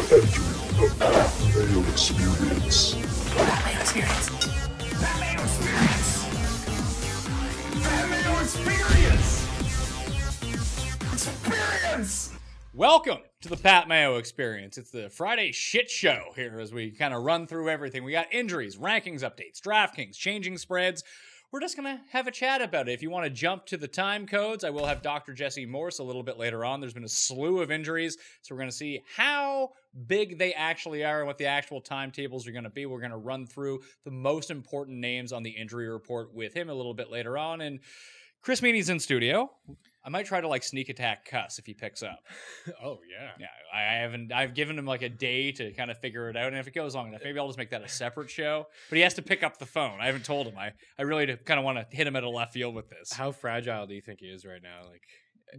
the Mayo Experience. Mayo Experience. Mayo Experience. Mayo Experience. Experience. Welcome to the Pat Mayo Experience. It's the Friday shit show here as we kind of run through everything. We got injuries, rankings updates, DraftKings, changing spreads. We're just going to have a chat about it. If you want to jump to the time codes, I will have Dr. Jesse Morse a little bit later on. There's been a slew of injuries, so we're going to see how big they actually are and what the actual timetables are going to be. We're going to run through the most important names on the injury report with him a little bit later on. And Chris Meaney's in studio. I might try to sneak attack Cuss if he picks up. Oh yeah. Yeah, I've given him a day to kind of figure it out. And if it goes long enough, maybe I'll just make that a separate show. But he has to pick up the phone. I haven't told him. I really kind of want to hit him at a left field with this. How fragile do you think he is right now?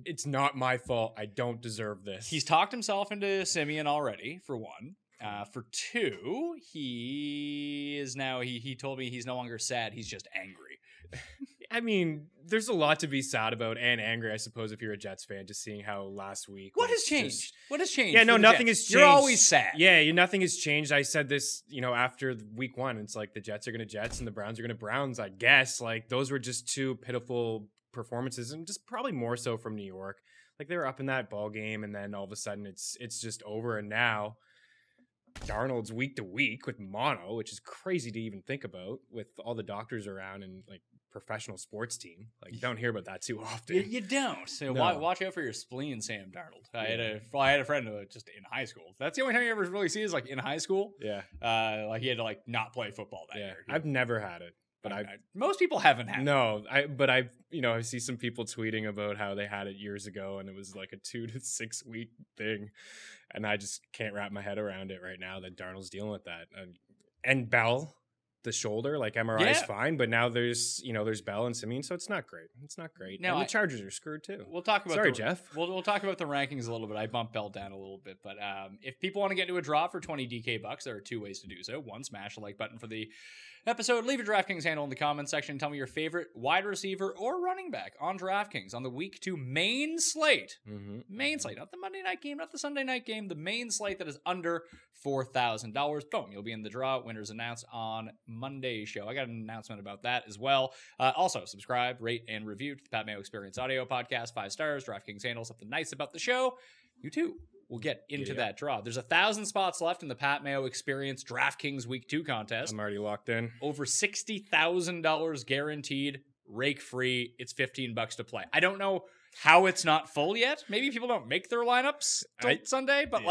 It's not my fault. I don't deserve this. He's talked himself into Simeon already, for one. For two, he is now, he told me he's no longer sad. He's just angry. I mean, there's a lot to be sad about and angry, I suppose, if you're a Jets fan, just seeing how last week. What has changed? What has changed? Yeah, no, nothing has changed. You're always sad. Yeah, nothing has changed. I said this, after week one. It's like the Jets are going to Jets and the Browns are going to Browns, I guess. Those were just two pitiful performances, and just probably more so from New York. They were up in that ball game, and then all of a sudden it's just over. And now Darnold's week to week with mono, which is crazy to even think about, with all the doctors around and professional sports team. You don't hear about that too often. You don't. So No. watch out for your spleen, Sam Darnold. I had a friend just in high school. That's the only time you ever really see is in high school. Yeah. He had to not play football that year. I've never had it, but most people haven't had it. No, I see some people tweeting about how they had it years ago and it was a 2 to 6 week thing. And I just can't wrap my head around it right now that Darnold's dealing with that. And Bell, the shoulder, MRI is fine, but now there's Bell and Simeon, so it's not great. It's not great. Now the Chargers are screwed too. We'll talk about Jeff. We'll talk about the rankings a little bit. I bumped Bell down a little bit, but if people want to get into a draw for 20 DK bucks, there are two ways to do so. One, smash the like button for the episode. Leave a DraftKings handle in the comments section. Tell me your favorite wide receiver or running back on DraftKings on the week 2 main slate. Mm-hmm. Main slate, not the Monday night game, not the Sunday night game. The main slate that is under $4,000. Boom, you'll be in the draw. Winners announced on Monday's show. I got an announcement about that as well. Also, subscribe, rate, and review to the Pat Mayo Experience audio podcast. 5 stars. DraftKings handle something nice about the show. You too. We'll get into that draw. There's 1,000 spots left in the Pat Mayo Experience DraftKings Week 2 contest. I'm already locked in. Over $60,000 guaranteed, rake free. It's $15 to play. I don't know how it's not full yet. Maybe people don't make their lineups till Sunday, but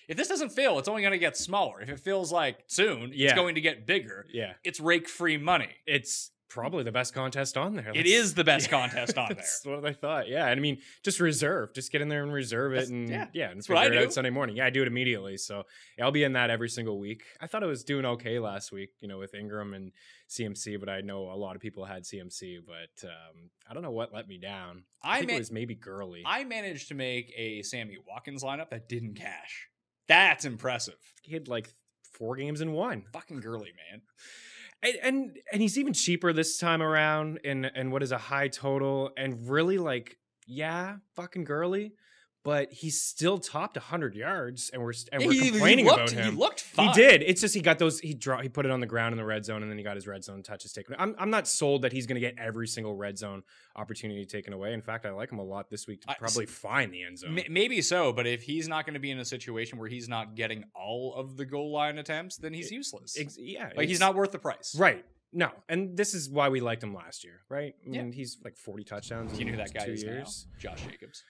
if this doesn't fill, it's only going to get smaller. If it feels soon, it's going to get bigger. Yeah. It's rake free money. It's probably the best contest on there. It is the best contest on there. That's what I thought. Yeah. And I mean, just reserve. Just get in there and reserve it. And and figure it out Sunday morning. Yeah, I do it immediately. So I'll be in that every single week. I thought I was doing okay last week, with Ingram and CMC, but I know a lot of people had CMC, but I don't know what let me down. I think it was maybe Gurley. I managed to make a Sammy Watkins lineup that didn't cash. That's impressive. He had 4 games in 1. Fucking Gurley, man. And he's even cheaper this time around, and what is a high total, and really fucking Gurley, but he's still topped 100 yards, and we're complaining about him. He looked fine. He did. It's just he got those. He put it on the ground in the red zone, and then he got his red zone touches taken. I'm not sold that he's going to get every single red zone opportunity taken away. In fact, I like him a lot this week to probably find the end zone. Maybe so, but if he's not going to be in a situation where he's not getting all of the goal line attempts, then he's useless. He's not worth the price. Right. No, and this is why we liked him last year, right? I mean, he's 40 touchdowns. Do you know who that guy 2 is years. Now? Josh Jacobs.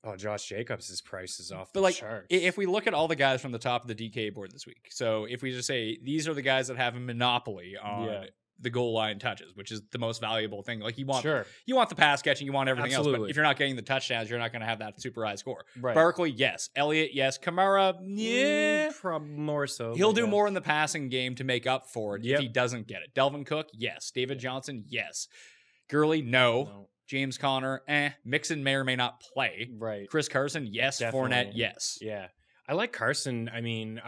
Oh, Josh Jacobs' price is off the charts. If we look at all the guys from the top of the DK board this week, so if we just say these are the guys that have a monopoly on the goal line touches, which is the most valuable thing. You want the pass catching, you want everything else, but if you're not getting the touchdowns, you're not going to have that super high score. Right. Barkley, yes. Elliott, yes. Kamara, yeah. More so. He'll do more in the passing game to make up for it if he doesn't get it. Delvin Cook, yes. David Johnson, yes. Gurley, no. James Conner, Mixon may or may not play. Right. Chris Carson, yes. Definitely. Fournette, yes. Yeah. I like Carson. I mean,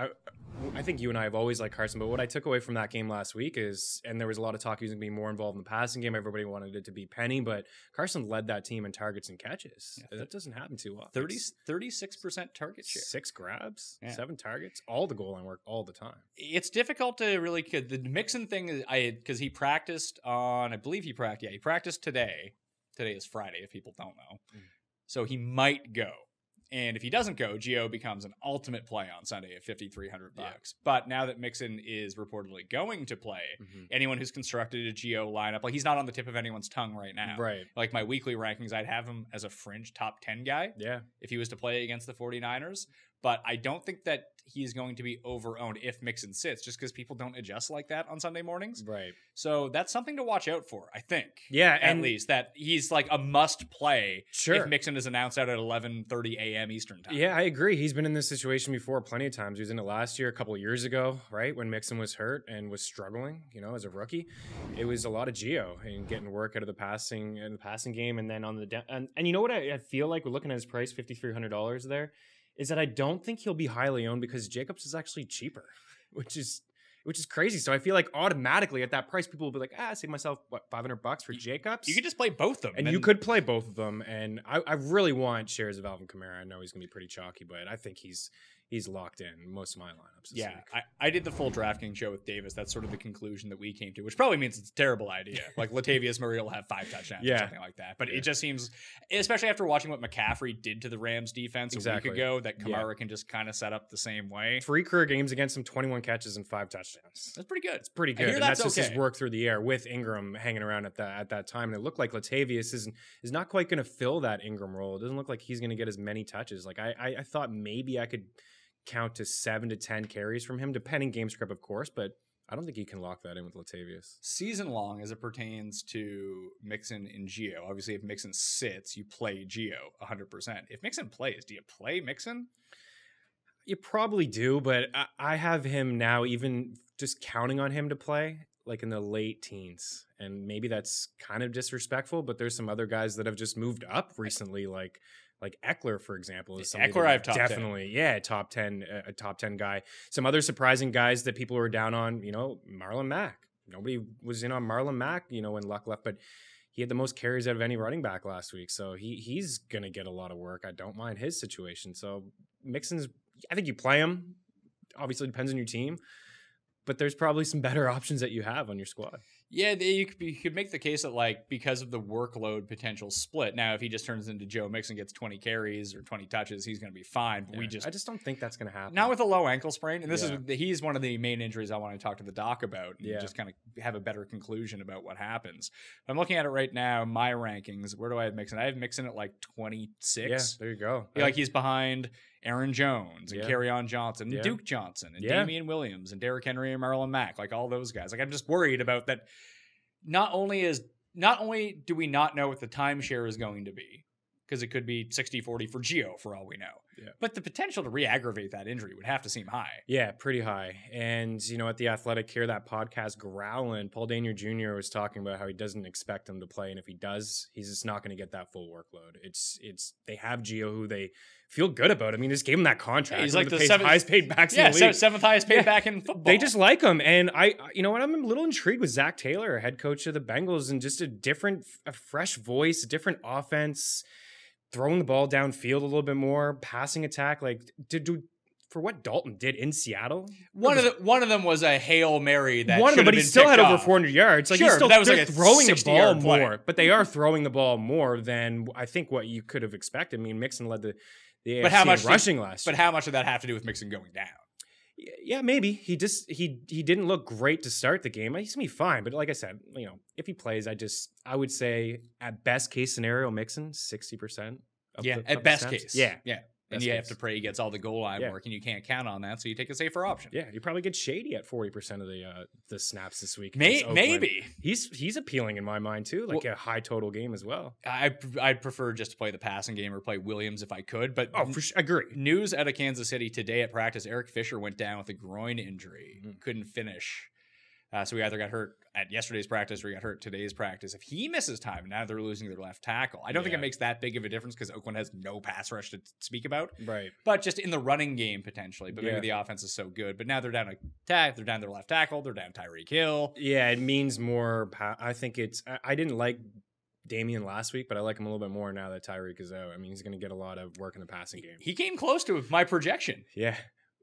I think you and I have always liked Carson, but what I took away from that game last week is, and there was a lot of talk he was going to be more involved in the passing game. Everybody wanted it to be Penny, but Carson led that team in targets and catches. Yeah, that doesn't happen too often. 36% target share. 6 grabs, 7 targets, all the goal line work all the time. It's difficult to really, the Mixon thing, because he practiced on, I believe he practiced today. Today is Friday, if people don't know. So he might go. And if he doesn't go, Gio becomes an ultimate play on Sunday at $5,300. Yeah. But now that Mixon is reportedly going to play, anyone who's constructed a Gio lineup, like he's not on the tip of anyone's tongue right now. Right. Like my weekly rankings, I'd have him as a fringe top 10 guy. Yeah. If he was to play against the 49ers. But I don't think that he's going to be over-owned if Mixon sits, just because people don't adjust like that on Sunday mornings. Right. So that's something to watch out for, I think. Yeah. At least, that he's like a must-play if Mixon is announced out at 11:30 a.m. Eastern time. Yeah, I agree. He's been in this situation before plenty of times. He was in it last year, a couple of years ago, right, when Mixon was hurt and was struggling, as a rookie. It was a lot of Gio and getting work out of the passing game, and then on the and you know what I feel like, we're looking at his price, $5,300 there, is that I don't think he'll be highly owned because Jacobs is actually cheaper, which is crazy. So I feel like automatically at that price, people will be like, save myself, what, $500 for Jacobs? You could just play both of them. And you could play both of them. And I really want shares of Alvin Kamara. I know he's going to be pretty chalky, but I think he's locked in most of my lineups this week. I did the full DraftKings show with Davis. That's sort of the conclusion that we came to, which probably means it's a terrible idea. Like Latavius Murray will have 5 touchdowns or something like that. But it just seems, especially after watching what McCaffrey did to the Rams defense a week ago, that Kamara can just kind of set up the same way. 3 career games against him, 21 catches and 5 touchdowns. That's pretty good. It's pretty good. And that's just his work through the air with Ingram hanging around at that time. And it looked like Latavius is not quite going to fill that Ingram role. It doesn't look like he's going to get as many touches. Like I thought maybe I could count to 7 to 10 carries from him, depending game script, of course, but I don't think you can lock that in with Latavius. Season long, as it pertains to Mixon and Gio, obviously if Mixon sits, you play Gio 100%. If Mixon plays, do you play Mixon? You probably do, but I have him now even just counting on him to play like in the late teens, and maybe that's kind of disrespectful, but there's some other guys that have just moved up recently, like Eckler, for example, is somebody Eckler, I've top definitely 10. Yeah, top 10, a top 10 guy. Some other surprising guys that people were down on, Marlon Mack. Nobody was in on Marlon Mack, when Luck left, but he had the most carries out of any running back last week, so he's gonna get a lot of work. I don't mind his situation. So Mixon's, I think you play him. Obviously, depends on your team, but there's probably some better options that you have on your squad. Yeah, you could make the case that, because of the workload potential split. Now, if he just turns into Joe Mixon, gets 20 carries or 20 touches, he's going to be fine. But I just don't think that's going to happen. Not with a low ankle sprain. And he's one of the main injuries I want to talk to the doc about and just kind of have a better conclusion about what happens. I'm looking at it right now, my rankings. Where do I have Mixon? I have Mixon at 26. Yeah, there you go. He's behind Aaron Jones and Kerryon Johnson and Duke Johnson and Damian Williams and Derrick Henry and Marlon Mack, all those guys. I'm just worried about that. Not only do we not know what the timeshare is going to be, because it could be 60-40 for Gio for all we know. Yeah. But the potential to re-aggravate that injury would have to seem high. Yeah, pretty high. And, at The Athletic here, that podcast Growlin', Paul Danier Jr. was talking about how he doesn't expect him to play. And if he does, he's just not going to get that full workload. They have Gio, who they feel good about. I mean, just gave him that contract. Yeah, he's like the highest paid backs in the league. 7th highest paid back in football. They just like him. And I'm a little intrigued with Zach Taylor, head coach of the Bengals, and just a fresh voice, a different offense, throwing the ball downfield a little bit more, passing attack. For what Dalton did in Seattle. One of them was a Hail Mary that one of them, but he still had over 400 yards. Sure, he's still, that was throwing the ball more. Play. But they are throwing the ball more than I think what you could have expected. I mean, Mixon led the AFC in rushing last year. But how much did that have to do with Mixon going down? Yeah, maybe. He didn't look great to start the game. He's gonna be fine. But like I said, if he plays, I would say at best case scenario, Mixon 60%. At best case. Yeah. And you have to pray he gets all the goal line work, and you can't count on that, so you take a safer option. Yeah, you probably get Shady at 40% of the snaps this week. Maybe he's appealing in my mind too, a high total game as well. I'd prefer just to play the passing game or play Williams if I could. But agree. News out of Kansas City today at practice: Eric Fisher went down with a groin injury, couldn't finish So he either got hurt at yesterday's practice or he got hurt today's practice. If he misses time, now they're losing their left tackle. I don't think it makes that big of a difference because Oakland has no pass rush to speak about. Right. But just in the running game, potentially. But maybe the offense is so good. But now they're down they're down their left tackle. They're down Tyreek Hill. Yeah, it means more. I think I didn't like Damian last week, but I like him a little bit more now that Tyreek is out. I mean, he's going to get a lot of work in the passing game. He came close to my projection. Yeah.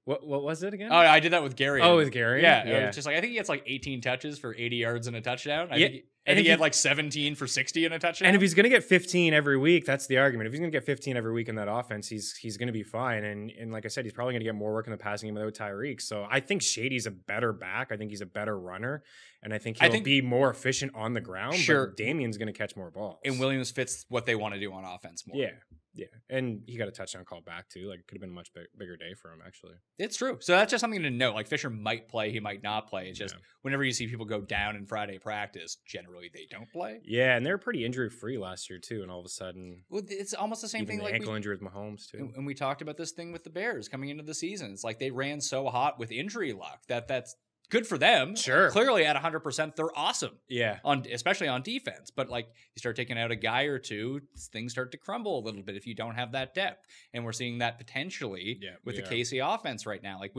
What was it again? Oh, I did that with Gary. Oh, with Gary? Yeah. It was just like, I think he gets like 18 touches for 80 yards and a touchdown. I think he had like 17 for 60 and a touchdown. And if he's going to get 15 every week, that's the argument. If he's going to get 15 every week in that offense, he's going to be fine. And like I said, he's probably going to get more work in the passing game without Tyreek. So I think Shady's a better back. I think he's a better runner. And I think he'll be more efficient on the ground. Sure. But Damian's going to catch more balls. And Williams fits what they want to do on offense more. Yeah. Yeah, and he got a touchdown call back too. Like, it could have been a much bigger day for him, actually. It's true. So that's just something to note. Like, Fisher might play, he might not play. It's just whenever you see people go down in Friday practice, generally they don't play. Yeah, and they were pretty injury-free last year too, and all of a sudden... Well, it's almost the same thing. The like ankle injury with Mahomes too. And we talked about this thing with the Bears coming into the season. It's like they ran so hot with injury luck that's good for them. Sure. Clearly at 100%, they're awesome. Yeah. Especially on defense. But like you start taking out a guy or two, things start to crumble a little bit if you don't have that depth. And we're seeing that potentially with the KC offense right now. Like,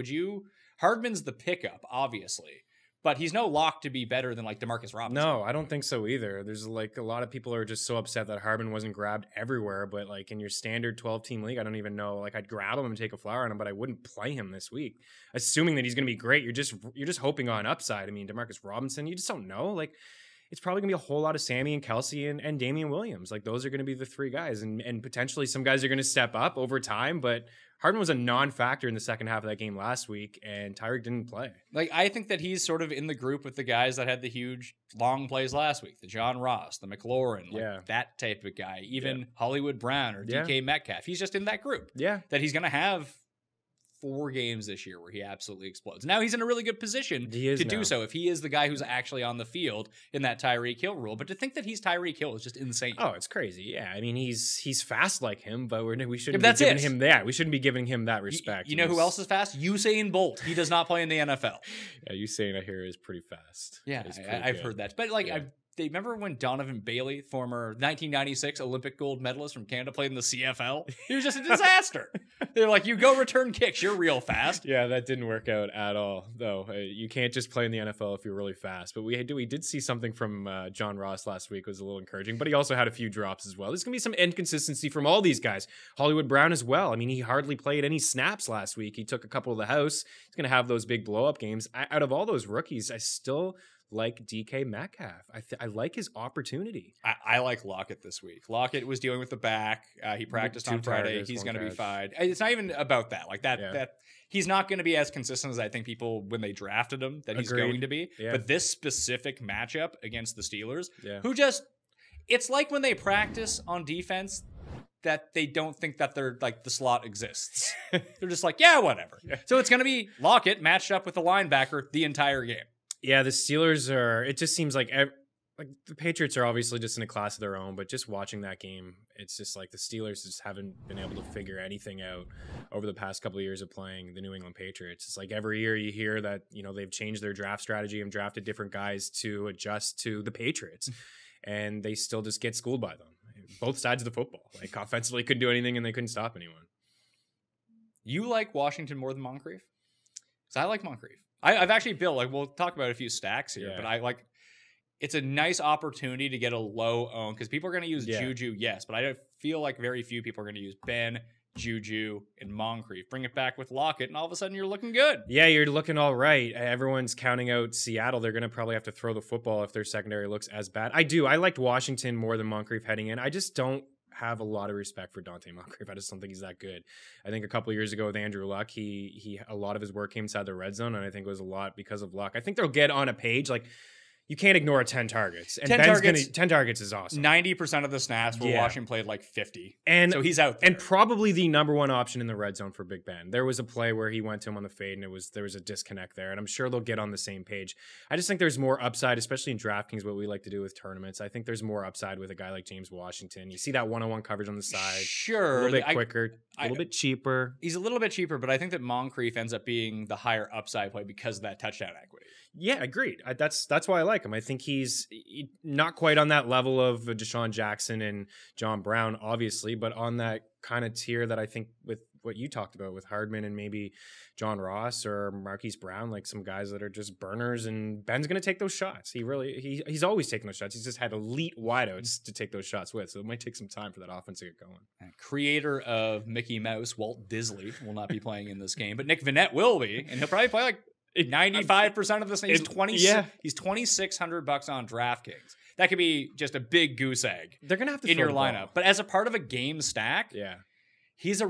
Hardman's the pickup, obviously. But he's no lock to be better than like Demarcus Robinson. No, I don't think so either. There's like a lot of people are just so upset that Hardman wasn't grabbed everywhere. But like in your standard 12-team league, I don't even know. Like, I'd grab him and take a flyer on him, but I wouldn't play him this week, assuming that he's going to be great. You're just hoping on upside. I mean, Demarcus Robinson, you just don't know. Like, it's probably going to be a whole lot of Sammy and Kelsey and Damian Williams. Like, those are going to be the three guys. And potentially some guys are going to step up over time. But Hardman was a non-factor in the second half of that game last week, and Tyreek didn't play. Like, I think that he's sort of in the group with the guys that had the huge long plays last week. The John Ross, the McLaurin, like that type of guy. Even Hollywood Brown or DK Metcalf. He's just in that group. Yeah. That he's going to have 4 games this year where he absolutely explodes. Now he's in a really good position to do so if he is the guy who's actually on the field in that Tyreek Hill rule. But to think that he's Tyreek Hill is just insane. Oh, it's crazy. Yeah, I mean he's fast like him, but we shouldn't be giving him that. We shouldn't be giving him that respect. You know who else is fast? Usain Bolt. He does not play in the NFL. Yeah, Usain I hear is pretty fast. Yeah, I've heard that. But like they remember when Donovan Bailey, former 1996 Olympic gold medalist from Canada, played in the CFL? He was just a disaster. They're like, you go return kicks, you're real fast. Yeah, that didn't work out at all, though. You can't just play in the NFL if you're really fast. But we did see something from John Ross last week. It was a little encouraging, but he also had a few drops as well. There's going to be some inconsistency from all these guys. Hollywood Brown as well. I mean, he hardly played any snaps last week. He took a couple of the house. He's going to have those big blow-up games. Out of all those rookies, I still like DK Metcalf. I like his opportunity. I like Lockett this week. Lockett was dealing with the back. He practiced on Friday. He's going to be fine. It's not even about that. Like that he's not going to be as consistent as I think people when they drafted him that he's going to be. Yeah. But this specific matchup against the Steelers, who just it's like when they practice on defense that they don't think that they're like the slot exists. They're just like, yeah, whatever. So it's going to be Lockett matched up with the linebacker the entire game. Yeah, the Steelers are. It just seems like the Patriots are obviously just in a class of their own. But just watching that game, it's just like the Steelers just haven't been able to figure anything out over the past couple of years of playing the New England Patriots. It's like every year you hear that they've changed their draft strategy and drafted different guys to adjust to the Patriots, and they still just get schooled by them. Both sides of the football, like offensively, couldn't do anything and they couldn't stop anyone. You like Washington more than Moncrief? Because I like Moncrief. I've actually built, like, we'll talk about a few stacks here, but I like, it's a nice opportunity to get a low own because people are going to use Juju, yes, but I feel like very few people are going to use Ben, Juju, and Moncrief. Bring it back with Lockett, and all of a sudden you're looking good. Yeah, you're looking all right. Everyone's counting out Seattle. They're going to probably have to throw the football if their secondary looks as bad. I liked Washington more than Moncrief heading in. I just don't have a lot of respect for Dante Moncrief. I just don't think he's that good. I think a couple of years ago with Andrew Luck, he a lot of his work came inside the red zone, and I think it was a lot because of Luck. I think they'll get on a page like you can't ignore 10 targets. And 10 targets is awesome. 90% of the snaps were Washington played like 50. And so he's out there. And probably the number one option in the red zone for Big Ben. There was a play where he went to him on the fade and there was a disconnect there. And I'm sure they'll get on the same page. I just think there's more upside, especially in DraftKings, what we like to do with tournaments. I think there's more upside with a guy like James Washington. You see that one-on-one coverage on the side. Sure. A little bit quicker, a little bit cheaper. He's a little bit cheaper, but I think that Moncrief ends up being the higher upside play because of that touchdown equity. Yeah, agreed. That's why I like him. I think he's not quite on that level of Deshaun Jackson and John Brown, obviously, but on that kind of tier that I think with what you talked about with Hardman and maybe John Ross or Marquise Brown, like some guys that are just burners, and Ben's going to take those shots. He's always taking those shots. He's just had elite wideouts to take those shots with, so it might take some time for that offense to get going. Creator of Mickey Mouse, Walt Disley, will not be playing in this game, but Nick Vannett will be, and he'll probably play like 95% of this thing. He's $2,600 on DraftKings. That could be just a big goose egg. They're gonna have to in throw your the ball. lineup, but as a part of a game stack, he's a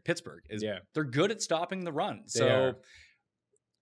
Pittsburgh is they're good at stopping the run. So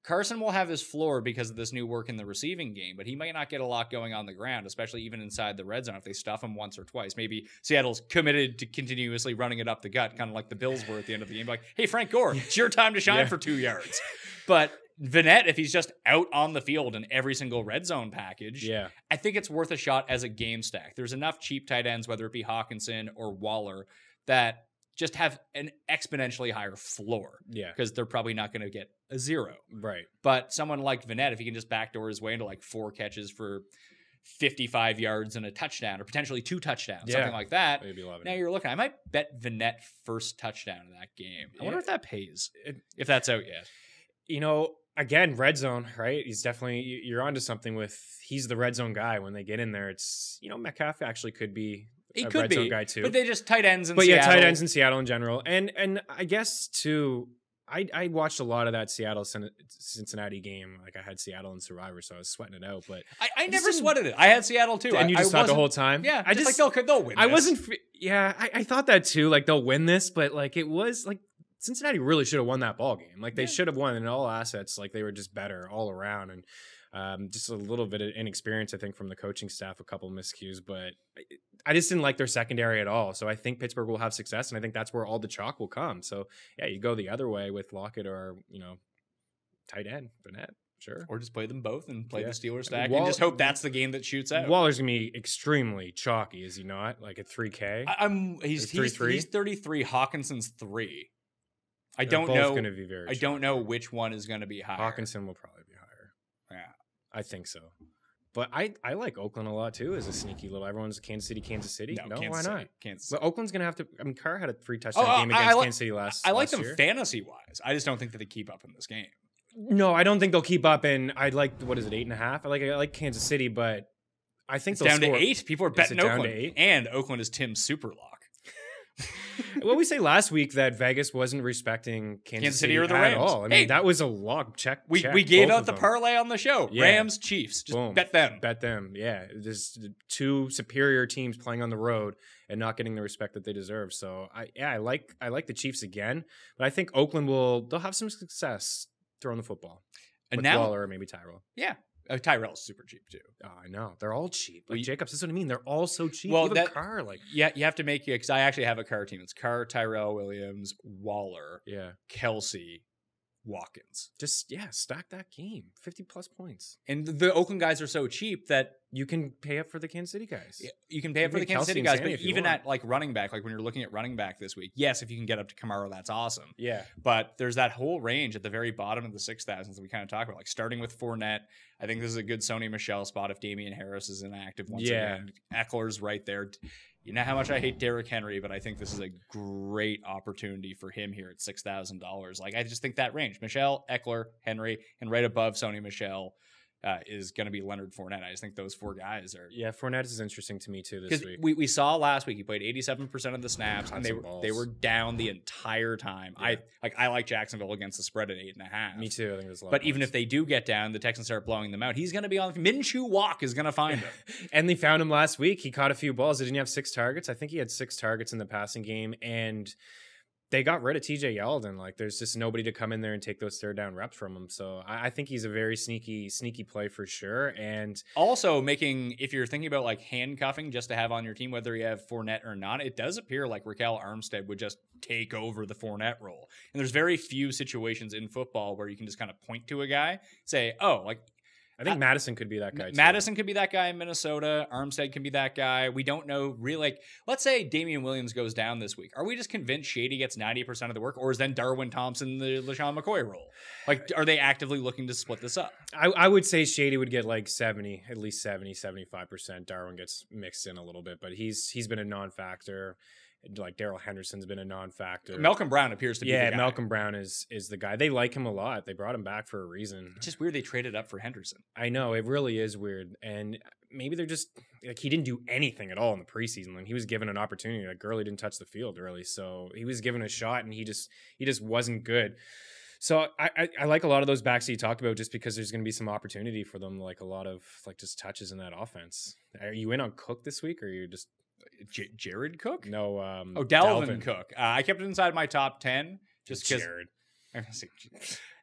Carson will have his floor because of this new work in the receiving game, but he might not get a lot going on the ground, especially even inside the red zone if they stuff him once or twice. Maybe Seattle's committed to continuously running it up the gut, kind of like the Bills were at the end of the game. Like, hey, Frank Gore, it's your time to shine for 2 yards. But Vannett, if he's just out on the field in every single red zone package, I think it's worth a shot as a game stack. There's enough cheap tight ends, whether it be Hawkinson or Waller, that just have an exponentially higher floor. Because they're probably not going to get a 0. Right. But someone like Vannett, if he can just backdoor his way into like 4 catches for 55 yards and a touchdown, or potentially 2 touchdowns, something like that. Now you're looking. I might bet Vannett first touchdown in that game. I wonder if that pays, if that's out yet. You know, again, red zone, right? He's definitely, you're onto something with, he's the red zone guy. When they get in there, it's, you know, Metcalf actually could be He a could red be, zone guy too. but they just tight ends in but Seattle. Tight ends in Seattle in general. And I guess too, I watched a lot of that Seattle Cincinnati game. Like I had Seattle in Survivor, so I was sweating it out. But I never sweated it. I had Seattle too. And you just thought the whole time? Yeah, I just like they'll win. I wasn't. Yeah, I thought that too. Like they'll win this, but like it was like Cincinnati really should have won that ball game. Like they should have won in all assets. Like they were just better all around, and just a little bit of inexperience, I think, from the coaching staff. A couple of miscues, but I just didn't like their secondary at all. So I think Pittsburgh will have success, and I think that's where all the chalk will come. So yeah, you go the other way with Lockett or tight end Vannett. Sure. Or just play them both and play the Steelers stack and just hope that's the game that shoots out. Waller's going to be extremely chalky, is he not? Like at 3K? He's 33. Hawkinson's 3. I They're don't both know. Gonna be very I don't know which one is going to be higher. Hawkinson will probably be higher. Yeah. I think so. But I like Oakland a lot too as a sneaky little. Everyone's Kansas City. No, Kansas why not? City. Kansas City. But Oakland's going to have to. I mean, Carr had a 3 touchdown game against Kansas City last I like them year. fantasy wise. I just don't think that they keep up in this game. No, I don't think they'll keep up. And I like, what is it, 8.5? I like Kansas City, but I think It's they'll down score. to 8. People are betting down Oakland. to 8? And Oakland is Tim's super lock. Well, we say last week that Vegas wasn't respecting Kansas City or the at Rams. all. I mean, that was a log check. We gave both out of the them. parlay on the show. Yeah. Rams, Chiefs. Just Boom. bet them. Bet them. Yeah. There's 2 superior teams playing on the road and not getting the respect that they deserve. So I like the Chiefs again, but I think Oakland they'll have some success throwing the football. And with now, Waller or maybe Tyrell. Yeah. Tyrell's super cheap too. Oh, I know. They're all cheap. Like Jacobs, that's what I mean. They're all so cheap. Well, Even Carr, yeah, you have to make it, because I actually have a Carr team. It's Carr, Tyrell Williams, Waller, yeah, Kelsey, Watkins. Just stack that game. 50+ points. And the Oakland guys are so cheap that you can pay up for the Kansas City guys. You can pay up for the Kansas City guys, but even at like running back, like when you're looking at running back this week, yes, if you can get up to Kamara, that's awesome. Yeah. But there's that whole range at the very bottom of the 6,000s that we kind of talk about, like starting with Fournette. I think this is a good Sony Michel spot if Damian Harris is inactive once again. Eckler's right there. You know how much I hate Derrick Henry, but I think this is a great opportunity for him here at $6,000. Like, I just think that range, Michel, Eckler, Henry, and right above Sony Michel is going to be Leonard Fournette. I just think those 4 guys are. Yeah, Fournette is interesting to me too this week. We saw last week he played 87% of the snaps, and they were down the entire time. Yeah. I like Jacksonville against the spread at 8.5. Me too. I think there's a lot. But even if they do get down, the Texans start blowing them out. He's going to be on. Minshew Walk is going to find him. And they found him last week. He caught a few balls. Didn't he have 6 targets? I think he had 6 targets in the passing game, and they got rid of TJ Yeldon. Like, there's just nobody to come in there and take those 3rd down reps from him. So I think he's a very sneaky play for sure. And also if you're thinking about like handcuffing just to have on your team, whether you have Fournette or not, it does appear like Raquel Armstead would just take over the Fournette role. And there's very few situations in football where you can just kind of point to a guy, say, oh, like, I think Madison could be that guy. Madison could be that guy in Minnesota. Armstead can be that guy. We don't know really. Like, let's say Damian Williams goes down this week. Are we just convinced Shady gets 90% of the work, or is then Darwin Thompson the LaShawn McCoy role? Like, are they actively looking to split this up? I would say Shady would get like 70, at least 70, 75%. Darwin gets mixed in a little bit, but he's been a non-factor. Like Darrell Henderson's been a non-factor. Malcolm Brown appears to be the guy. Malcolm Brown is the guy. They like him a lot. They brought him back for a reason. It's just weird they traded up for Henderson. I know, it really is weird. And maybe they're just like, he didn't do anything at all in the preseason. When he was given an opportunity, like Gurley didn't touch the field really, so he was given a shot and he just wasn't good. So I like a lot of those backs that you talked about, just because there's going to be some opportunity for them, like a lot of like just touches in that offense. Are you in on Cook this week, or are you just Jared Cook? No. Dalvin Cook. I kept it inside my top 10 just because. Jared.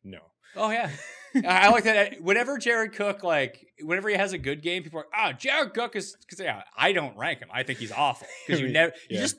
No. Oh yeah, I like that. Whenever Jared Cook, like whenever he has a good game, people are Jared Cook is because I don't rank him. I think he's awful because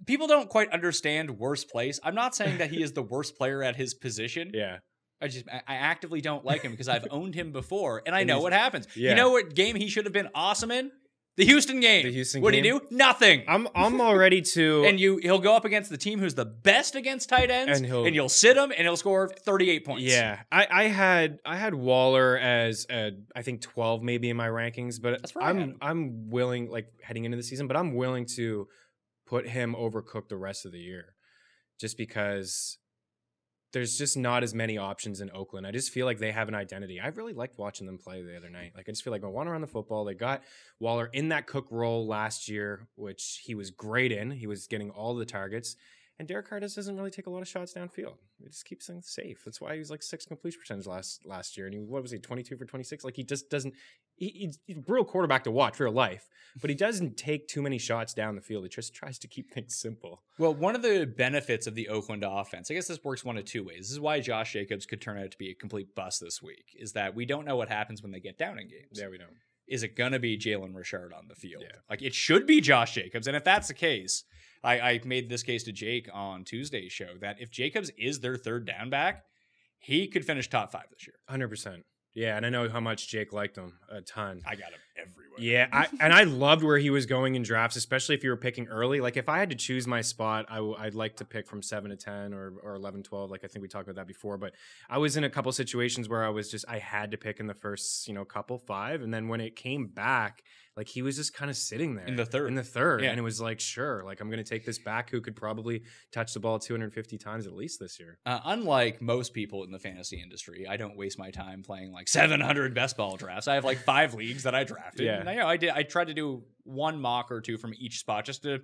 people don't quite understand worst place. I'm not saying that he is the worst player at his position. Yeah. I actively don't like him because I've owned him before and I know what happens. Yeah. You know what game he should have been awesome in? The Houston game. What game? do you do? Nothing. I'm all ready to. And he'll go up against the team who's the best against tight ends, and you'll sit him, and he'll score 38 points. Yeah, I had Waller as I think 12 maybe in my rankings, but that's right. I'm willing, like heading into the season, but I'm willing to put him over Cook the rest of the year, just because there's just not as many options in Oakland. I just feel like they have an identity. I really liked watching them play the other night. Like, I just feel like they want to run the football. They got Waller in that Cook role last year, which he was great in. He was getting all the targets. And Derek Carr doesn't really take a lot of shots downfield. He just keeps things safe. That's why he was like 6 completion percentage last year. And what was he, 22 for 26? Like, he just doesn't he's a brutal quarterback to watch for real life, but he doesn't take too many shots down the field. He just tries to keep things simple. Well, one of the benefits of the Oakland offense, I guess this works one of two ways. This is why Josh Jacobs could turn out to be a complete bust this week, is that we don't know what happens when they get down in games. Yeah, we don't. Is it going to be Jalen Richard on the field? Yeah. Like, it should be Josh Jacobs. And if that's the case, I made this case to Jake on Tuesday's show that if Jacobs is their third down back, he could finish top 5 this year. 100%. Yeah, and I know how much Jake liked him a ton. I got him everywhere. Yeah, I loved where he was going in drafts, especially if you were picking early. Like, if I had to choose my spot, I'd like to pick from 7 to 10 or 11, 12. Like, I think we talked about that before. But I was in a couple situations where I had to pick in the first, couple 5. And then when it came back, like, he was just kind of sitting there. In the third. Yeah. And it was like, sure, like, I'm going to take this back who could probably touch the ball 250 times at least this year. Unlike most people in the fantasy industry, I don't waste my time playing like 700 best ball drafts. I have like 5 leagues that I drafted. Yeah. And I tried to do one mock or two from each spot just to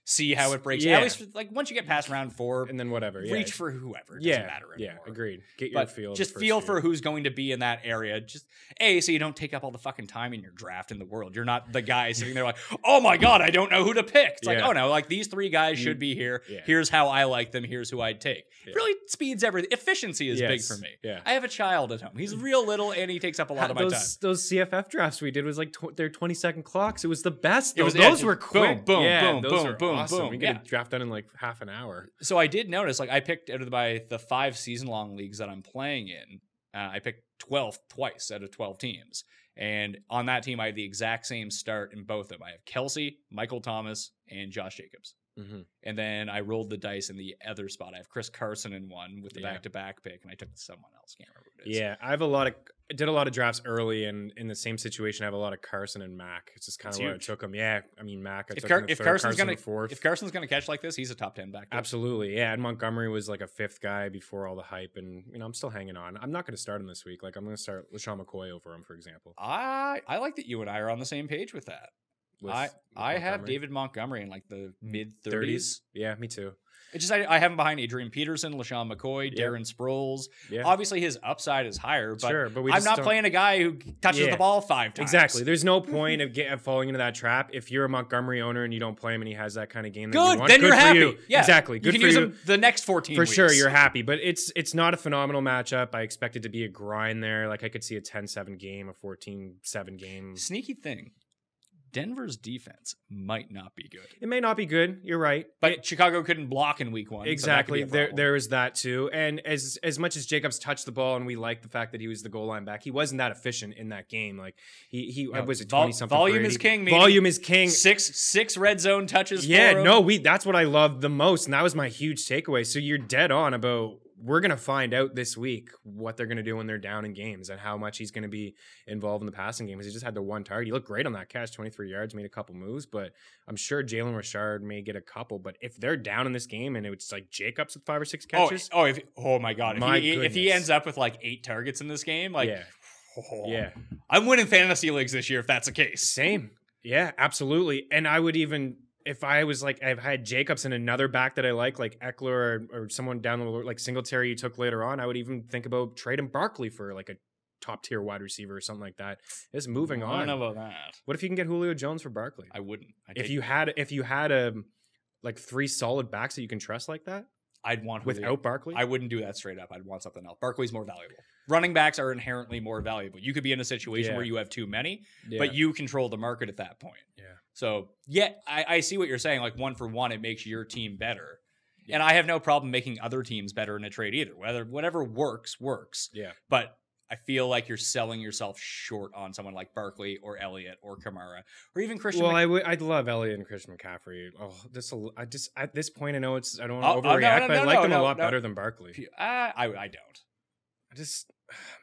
see how it breaks. Yeah. At least, like, once you get past round 4, and then whatever, reach for whoever. It doesn't matter anymore. Yeah, agreed. Get your feel. Just feel for who's going to be in that area. Just so you don't take up all the fucking time in your draft in the world. You're not the guy sitting there like, oh my god, I don't know who to pick. It's like, oh no, like, these 3 guys should be here. Yeah. Here's how I like them. Here's who I'd take. It really speeds everything. Efficiency is big for me. Yeah. I have a child at home. He's real little and he takes up a lot of my time. Those CFF drafts we did was like their 20-second clocks. It was the best. Those were quick. Boom, boom, those boom, were boom, awesome. boom. We get a draft done in like half an hour. So I did notice, like, I picked out of the 5 season-long leagues that I'm playing in, I picked 12th twice out of 12 teams. And on that team, I had the exact same start in both of them. I have Kelsey, Michael Thomas, and Josh Jacobs. Mm-hmm. And then I rolled the dice in the other spot. I have Chris Carson in one with the back-to-back pick, and I took someone else. Can't remember who it is. Yeah, I did a lot of drafts early, and in the same situation, I have a lot of Carson and Mac. It's just kind of where I took them. Yeah, I mean, Mac. If Carson's gonna catch like this, he's a top 10 back. Absolutely, yeah. And Montgomery was like a 5th guy before all the hype, and I'm still hanging on. I'm not going to start him this week. Like, I'm going to start LaShawn McCoy over him, for example. I like that you and I are on the same page with that. I have David Montgomery in like the mid-30s. Yeah, me too. It's just I have him behind Adrian Peterson, LaShawn McCoy, Darren Sproles. Yeah. Obviously, his upside is higher, but, I'm not playing a guy who touches the ball 5 times. Exactly. There's no point of falling into that trap. If you're a Montgomery owner and you don't play him and he has that kind of game, then you're happy. You. Yeah, exactly. Good you can for use you. Him the next 14 weeks. For sure, you're happy. But it's not a phenomenal matchup. I expect it to be a grind there. Like, I could see a 10-7 game, a 14-7 game. Sneaky thing. Denver's defense might not be good. It may not be good. You're right. But Chicago couldn't block in week 1. Exactly. So there is that too. And as much as Jacobs touched the ball and we like the fact that he was the goal line back, he wasn't that efficient in that game. Like he was it 20 something. Volume is king. Volume is king. Six red zone touches. Yeah, that's what I loved the most. And that was my huge takeaway. So you're dead on about we're going to find out this week what they're going to do when they're down in games and how much he's going to be involved in the passing game. He just had the one target. He looked great on that catch, 23 yards, made a couple moves, but I'm sure Jalen Richard may get a couple. But if they're down in this game and it's like Jacobs with 5 or 6 catches. Oh my God. If he ends up with like 8 targets in this game, like, yeah. I'm winning fantasy leagues this year if that's the case. Same. Yeah, absolutely. And I would even, if I was like, I've had Jacobs and another back that I like Eckler or someone down the like Singletary you took later on, I would even think about trading Barkley for like a top tier wide receiver or something like that. Just moving on. I don't know about that. What if you can get Julio Jones for Barkley? I wouldn't. If you had a like 3 solid backs that you can trust like that, I'd want Julio. Without Barkley. I wouldn't do that straight up. I'd want something else. Barkley's more valuable. Running backs are inherently more valuable. You could be in a situation where you have too many, but you control the market at that point. Yeah. So, I see what you're saying. Like 1 for 1, it makes your team better. Yeah. And I have no problem making other teams better in a trade either. Whatever works. Yeah. But I feel like you're selling yourself short on someone like Barkley or Elliott or Kamara or even Christian. Well, I'd love Elliott and Christian McCaffrey. Oh, I just at this point I know I don't want to overreact, but I like them a lot better than Barkley. I don't.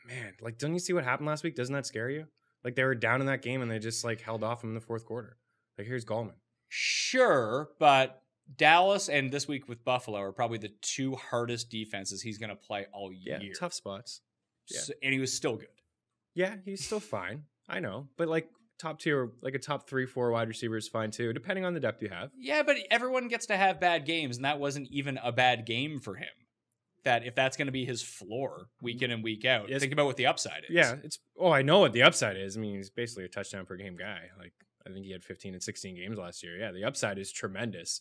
Man, like, don't you see what happened last week? Doesn't that scare you? Like, they were down in that game and they just like held off him in the 4th quarter. Like, here's Gallman. Sure, but Dallas and this week with Buffalo are probably the 2 hardest defenses he's going to play all year. Yeah, tough spots. Yeah. So, and he was still good. Yeah, he's still fine. I know, but like top tier, like a top 3-4 wide receiver is fine too, depending on the depth you have. Yeah, but everyone gets to have bad games, and that wasn't even a bad game for him. That if that's going to be his floor week in and week out, think about what the upside is. Yeah, I know what the upside is. I mean, he's basically a touchdown per game guy. Like, I think he had 15 and 16 games last year. Yeah, the upside is tremendous.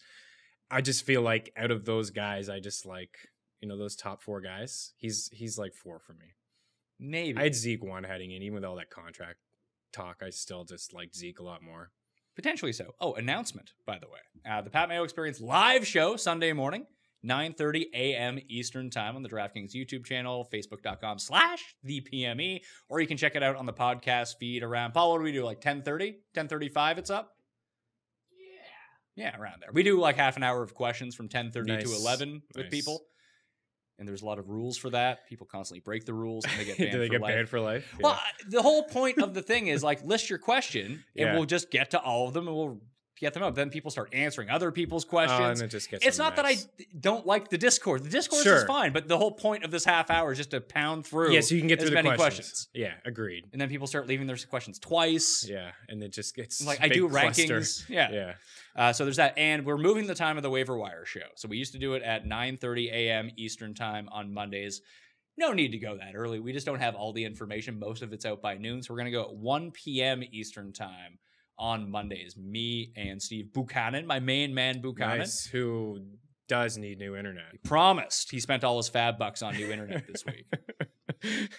I just feel like out of those guys, I just like, those top 4 guys, he's like 4 for me. Maybe. I had Zeke 1 heading in, even with all that contract talk. I still just like Zeke a lot more. Potentially so. Oh, announcement, by the way. The Pat Mayo Experience live show Sunday morning. 9:30 a.m. Eastern time on the DraftKings YouTube channel, facebook.com/thepme, or you can check it out on the podcast feed around, Paul, what do we do, like 10:30? 10:35 it's up? Yeah, around there. We do like half an hour of questions from 10:30 to 11 with people. And there's a lot of rules for that. People constantly break the rules and they get banned do they for get life. Banned for life? Well, the whole point of the thing is like list your question and we'll just get to all of them and we'll get them up. Then people start answering other people's questions. And it just gets it's not that I don't like the discourse. The discourse is fine, but the whole point of this half hour is just to pound through. Yeah, so you can get through as the many questions. Yeah, agreed. And then people start leaving their questions twice. Yeah, and it just gets like I do cluster. rankings. Yeah. So there's that, and we're moving the time of the waiver wire show. So we used to do it at 9:30 a.m. Eastern time on Mondays. No need to go that early. We just don't have all the information. Most of it's out by noon, so we're gonna go at 1 p.m. Eastern time on Mondays. Me and Steve Buchanan, my main man Buchanan, who does need new internet. He promised. He spent all his fab bucks on new internet this week.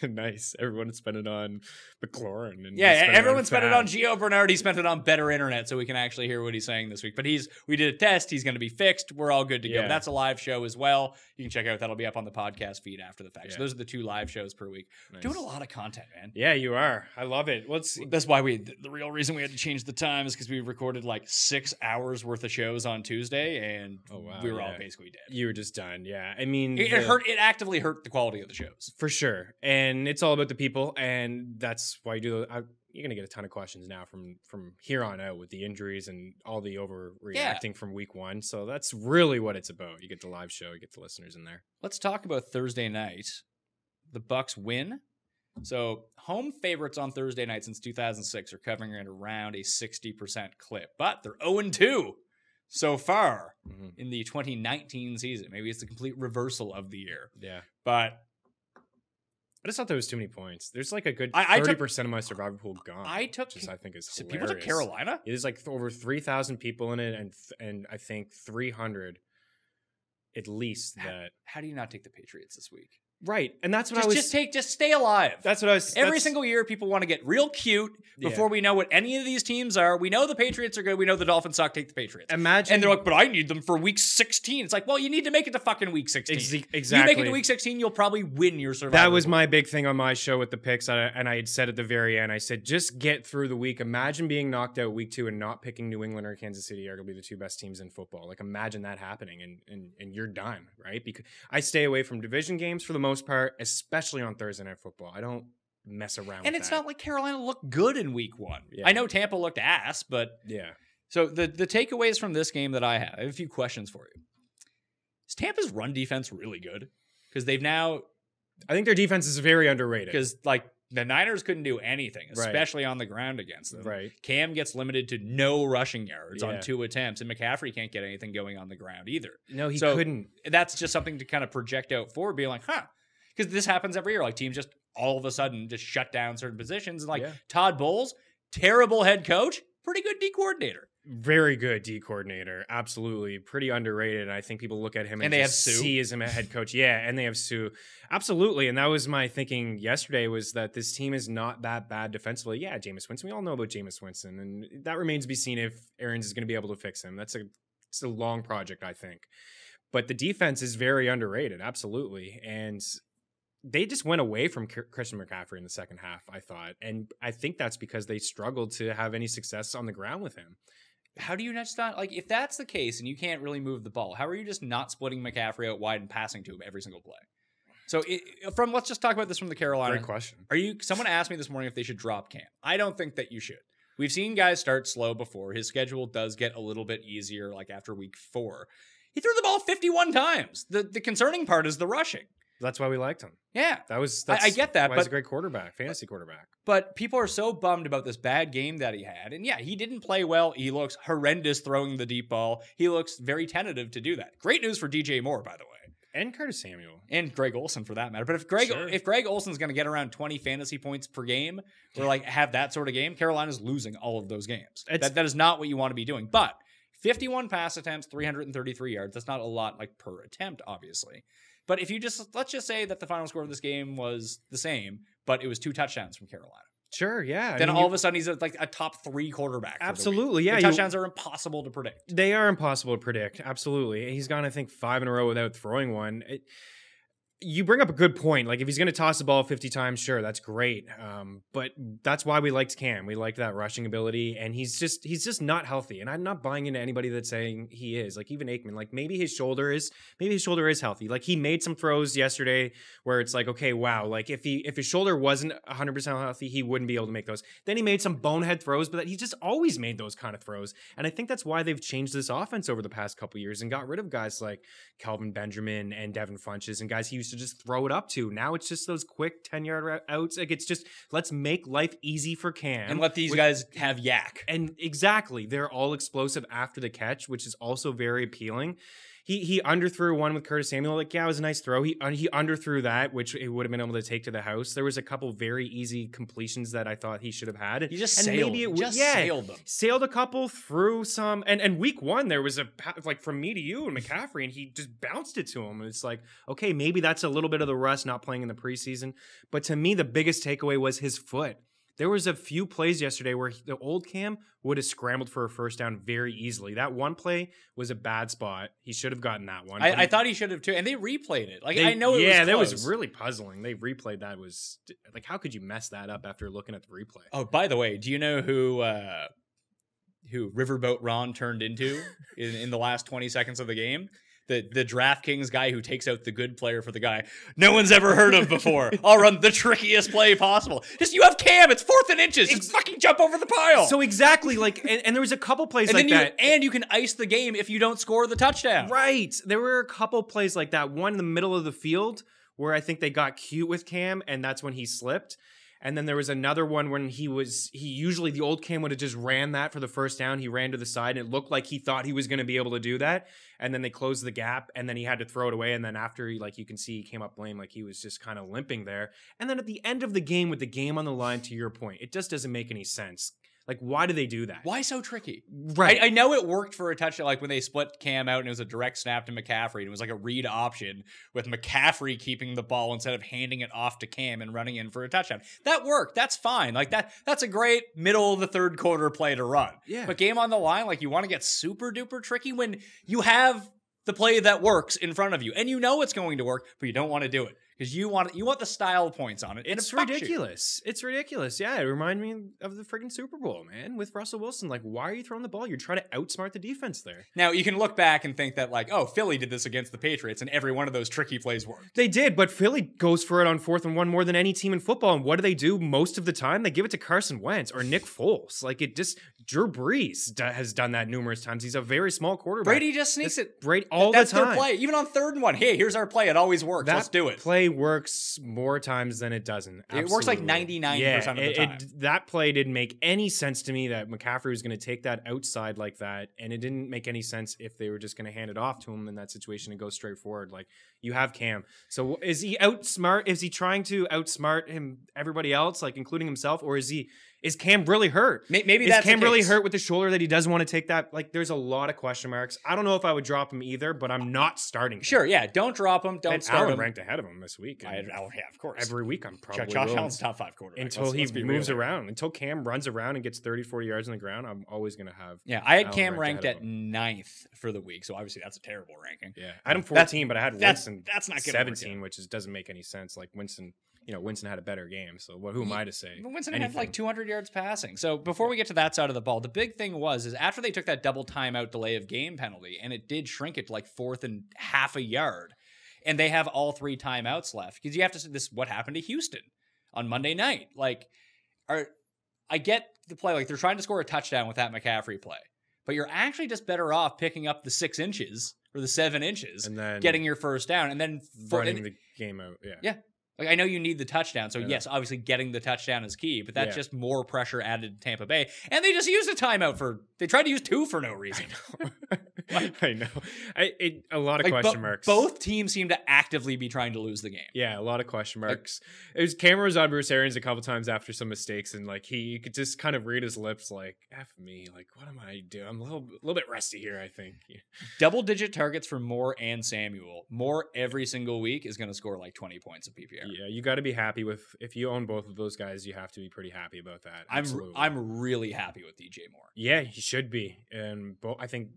Nice. Everyone spent it on McLaurin. And everyone spent it on Gio Bernard. He spent it on better internet so we can actually hear what he's saying this week. But we did a test. He's going to be fixed. We're all good to go. But that's a live show as well. You can check out. That'll be up on the podcast feed after the fact. So those are the 2 live shows per week. Nice. Doing a lot of content, man. Yeah, you are. I love it. That's why the real reason we had to change the time is because we recorded like 6 hours worth of shows on Tuesday, and we were all basically dead. You were just done. Yeah, I mean, it hurt. It actively hurt the quality of the shows for sure. And it's all about the people, and that's why you do. You're gonna get a ton of questions now from here on out with the injuries and all the overreacting from week 1. So that's really what it's about. You get the live show, you get the listeners in there. Let's talk about Thursday night. The Bucs win. So home favorites on Thursday night since 2006 are covering at around a 60% clip, but they're 0-2 so far in the 2019 season. Maybe it's the complete reversal of the year. Yeah, but I just thought there was too many points. There's like a good 30% of my survivor pool gone. I think is hilarious. People took Carolina. There's like over 3,000 people in it, and I think 300 at least that. How do you not take the Patriots this week? Right. And that's what just stay alive. That's what I was Every single year, people want to get real cute before we know what any of these teams are. We know the Patriots are good. We know the Dolphins suck. Take the Patriots. Imagine. And they're like, but I need them for week 16. It's like, well, you need to make it to fucking week 16. Exactly. You make it to week 16, you'll probably win your survival. That was my big thing on my show with the picks. And I had said at the very end, I said, just get through the week. Imagine being knocked out week 2 and not picking New England or Kansas City are going to be the 2 best teams in football. Like, imagine that happening and you're done, right? Because I stay away from division games for the most part, especially on Thursday Night Football. I don't mess around and with it's that. not like Carolina looked good in week 1. Yeah. I know Tampa looked ass, but yeah. So the takeaways from this game that I have a few questions for you. Is Tampa's run defense really good? Because they've now... I think their defense is very underrated. Because, like, the Niners couldn't do anything, especially on the ground against them. Right. Cam gets limited to no rushing yards on 2 attempts, and McCaffrey can't get anything going on the ground either. No, he couldn't. That's just something to kind of project out forward, being like, because this happens every year. Like, teams just all of a sudden just shut down certain positions. And, like, Todd Bowles, terrible head coach, pretty good D coordinator. Very good D coordinator. Absolutely. Pretty underrated. And I think people look at him and they have just Sue. see him as a head coach. Yeah, and they have Sue. Absolutely. And that was my thinking yesterday, was that this team is not that bad defensively. Yeah, Jameis Winston. We all know about Jameis Winston. And that remains to be seen if Arians is going to be able to fix him. It's a long project, I think. But the defense is very underrated. Absolutely. And they just went away from Christian McCaffrey in the second half, I thought. And I think that's because they struggled to have any success on the ground with him. How do you just not, like, if that's the case and you can't really move the ball, how are you just not splitting McCaffrey out wide and passing to him every single play? So let's just talk about this from the Carolina. Great question. Someone asked me this morning if they should drop Cam. I don't think that you should. We've seen guys start slow before. His schedule does get a little bit easier, like after week 4. He threw the ball 51 times. The concerning part is the rushing. That's why we liked him. Yeah. I get that. Why he's a great quarterback, fantasy quarterback. But people are so bummed about this bad game that he had. And yeah, he didn't play well. He looks horrendous throwing the deep ball. He looks very tentative to do that. Great news for DJ Moore, by the way. And Curtis Samuel. And Greg Olsen, for that matter. But if Greg Olsen's going to get around 20 fantasy points per game, or like have that sort of game, Carolina's losing all of those games. That is not what you want to be doing. But 51 pass attempts, 333 yards. That's not a lot, like, per attempt, obviously. But if you let's just say that the final score of this game was the same, but it was 2 touchdowns from Carolina. Sure, yeah. Then all of a sudden he's like a top 3 quarterback. Absolutely, yeah. The touchdowns are impossible to predict. They are impossible to predict. Absolutely. He's gone, I think, 5 in a row without throwing one. You bring up a good point. Like, if he's going to toss the ball 50 times, sure, that's great. But that's why we liked Cam. We liked that rushing ability, and he's just not healthy. And I'm not buying into anybody that's saying he is. Like, even Aikman, like, maybe his shoulder is healthy. Like, he made some throws yesterday where it's like, okay, wow, like if his shoulder wasn't 100% healthy, he wouldn't be able to make those. Then he made some bonehead throws, but he's just always made those kind of throws. And I think that's why they've changed this offense over the past couple years and got rid of guys like Kelvin Benjamin and Devin Funches and guys he used to just throw it up to. Now it's just those quick 10-yard outs. Like, it's just, let's make life easy for Cam. And let these guys have yak. And exactly. They're all explosive after the catch, which is also very appealing. He underthrew one with Curtis Samuel. Like, yeah, it was a nice throw. He underthrew that, which he would have been able to take to the house. There was a couple very easy completions that I thought he should have had. He just sailed. Sailed them. Sailed a couple, threw some. And week 1, there was like from me to you and McCaffrey, and he just bounced it to him. And it's like, okay, maybe that's a little bit of the rust not playing in the preseason. But to me, the biggest takeaway was his foot. There was a few plays yesterday where the old Cam would have scrambled for a first down very easily. That one play was a bad spot. He should have gotten that one. I thought he should have too. And they replayed it. Like, I know it was close. That was really puzzling. They replayed that. Was like, how could you mess that up after looking at the replay? Oh, by the way, do you know who Riverboat Ron turned into in the last 20 seconds of the game? The DraftKings guy who takes out the good player for the guy no one's ever heard of before. I'll run the trickiest play possible. Just, you have Cam. It's 4th and inches. Just fucking jump over the pile. So exactly, like, and there was a couple plays and like that. And you can ice the game if you don't score the touchdown. Right. There were a couple plays like that. One in the middle of the field where I think they got cute with Cam, and that's when he slipped. And then there was another one when he usually, the old Cam would have just ran that for the first down. He ran to the side, and it looked like he thought he was going to be able to do that. And then they closed the gap, and then he had to throw it away. And then after, like, you can see he came up lame, like he was just kind of limping there. And then at the end of the game, with the game on the line, to your point, it just doesn't make any sense. Like, why do they do that? Why so tricky? Right. I know it worked for a touchdown, like when they split Cam out and it was a direct snap to McCaffrey. And it was like a read option with McCaffrey keeping the ball instead of handing it off to Cam and running in for a touchdown. That worked. That's fine. Like that's a great middle of the third quarter play to run. Yeah. But game on the line, like you want to get super duper tricky when you have the play that works in front of you and you know it's going to work, but you don't want to do it. Because you want the style points on it. And it's ridiculous. It's ridiculous. Yeah, it reminded me of the friggin' Super Bowl, man, with Russell Wilson. Like, why are you throwing the ball? You're trying to outsmart the defense there. Now, you can look back and think that, like, oh, Philly did this against the Patriots, and every one of those tricky plays worked. They did, but Philly goes for it on 4th and 1 more than any team in football. And what do most of the time? They give it to Carson Wentz or Nick Foles. Like, Drew Brees has done that numerous times. He's a very small quarterback. Brady just sneaks it. Brady all the time. That's their play. Even on 3rd and 1. Hey, here's our play. It always works. Let's do it. Play works more times than it doesn't. Absolutely. It works like 99% of the time. That play didn't make any sense to me that McCaffrey was going to take that outside like that. And it didn't make any sense if they were just going to hand it off to him in that situation and go straight forward. Like, you have Cam. So is he trying to outsmart everybody else, like including himself? Or is Cam really hurt? Maybe that's Cam really hurt with the shoulder that he doesn't want to take that? Like, there's a lot of question marks. I don't know if I would drop him either, but I'm not starting him. Sure, yeah. Don't drop him. Don't start him. Ranked ahead of him this week. Yeah, of course. Every week I'm probably Josh Allen's top 5 quarterback. Until he moves around. Until Cam runs around and gets 30, 40 yards on the ground, I'm always going to have. Yeah, I had Cam ranked at 9th for the week, so obviously that's a terrible ranking. Yeah, I had him 14, but I had Winston that's not 17, which doesn't make any sense. Like, Winston had a better game, so who am I to say? But Winston had like 200 yards passing. So before we get to that side of the ball, the big thing is after they took that double timeout delay of game penalty, and it did shrink it to like 4th and half a yard, and they have all 3 timeouts left, because you have to say this, what happened to Houston on Monday night? Like, I get the play, like they're trying to score a touchdown with that McCaffrey play, but you're actually just better off picking up the 6 inches or the 7 inches and then getting your first down and then running the game out. Yeah. Like, I know you need the touchdown, so yes, obviously getting the touchdown is key, but that's just more pressure added to Tampa Bay. And they just used a timeout they tried to use 2 for no reason. I know. A lot of question marks. Both teams seem to actively be trying to lose the game. Yeah, a lot of question marks. Cameron was on Bruce Arians a couple times after some mistakes, and like you could just kind of read his lips, like, F me, like, what am I doing? I'm a little bit rusty here, I think. Yeah. Double-digit targets for Moore and Samuel. Moore every single week is going to score like 20 points of PPR. Yeah, you got to be happy if you own both of those guys, you have to be pretty happy about that. I'm really happy with DJ Moore. Yeah, he should be. And I think,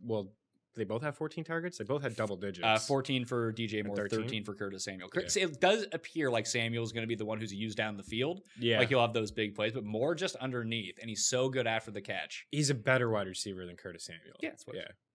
they both have 14 targets? They both had double digits. 14 for DJ Moore, 13 for Curtis Samuel. Yeah. It does appear like Samuel's going to be the one who's used down the field. Yeah. Like, he'll have those big plays, but Moore just underneath, and he's so good after the catch. He's a better wide receiver than Curtis Samuel. Yeah,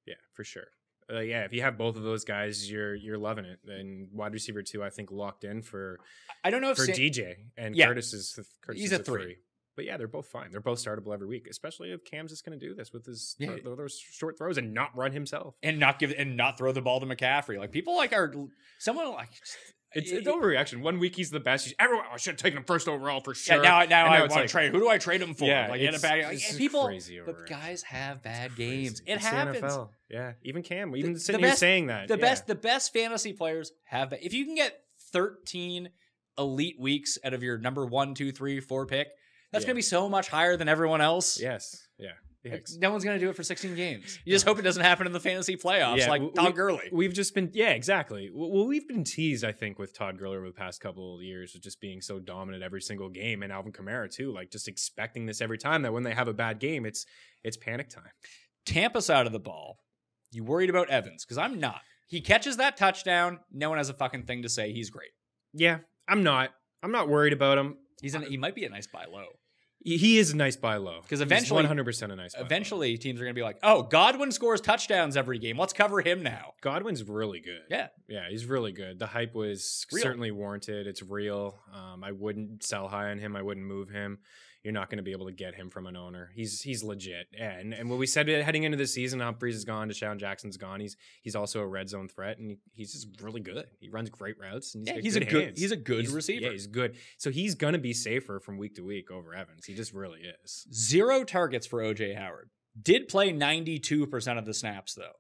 yeah, for sure. If you have both of those guys, you're loving it. And wide receiver 2, I think, locked in for DJ, and Curtis is a 3. But yeah, they're both fine. They're both startable every week, especially if Cam's just going to do this with his those short throws and not run himself and not throw the ball to McCaffrey. Like, people it's overreaction. One week he's the best. I should have taken him first overall for sure. Yeah, now I want to trade. Who do I trade him for? Yeah, like, but guys have bad games. It happens. The NFL. Yeah, even Cam. Even sitting here saying that. The best fantasy players have that. If you can get 13 elite weeks out of your number 1, 2, 3, 4 pick, that's going to be so much higher than everyone else. Yes. Yeah. No one's going to do it for 16 games. You just hope it doesn't happen in the fantasy playoffs like Todd Gurley. We've just been, exactly. Well, we've been teased, I think, with Todd Gurley over the past couple of years with just being so dominant every single game, and Alvin Kamara too, like just expecting this every time that when they have a bad game, it's panic time. Tampa side of the ball, you worried about Evans? Because I'm not. He catches that touchdown. No one has a fucking thing to say. He's great. Yeah, I'm not worried about him. He might be a nice buy low. He is a nice buy low. Because eventually, 100% a nice buy eventually, teams are going to be like, oh, Godwin scores touchdowns every game. Let's cover him now. Godwin's really good. Yeah. Yeah, he's really good. The hype was certainly warranted. It's real. I wouldn't sell high on him. I wouldn't move him. You're not going to be able to get him from an owner. He's legit. Yeah, and what we said heading into the season, Humphries is gone, Deshaun Jackson's gone. He's also a red zone threat, and he's just really good. He runs great routes, and he's a good receiver. Yeah, he's good. So he's going to be safer from week to week over Evans. He just really is. 0 targets for O.J. Howard. Did play 92% of the snaps, though.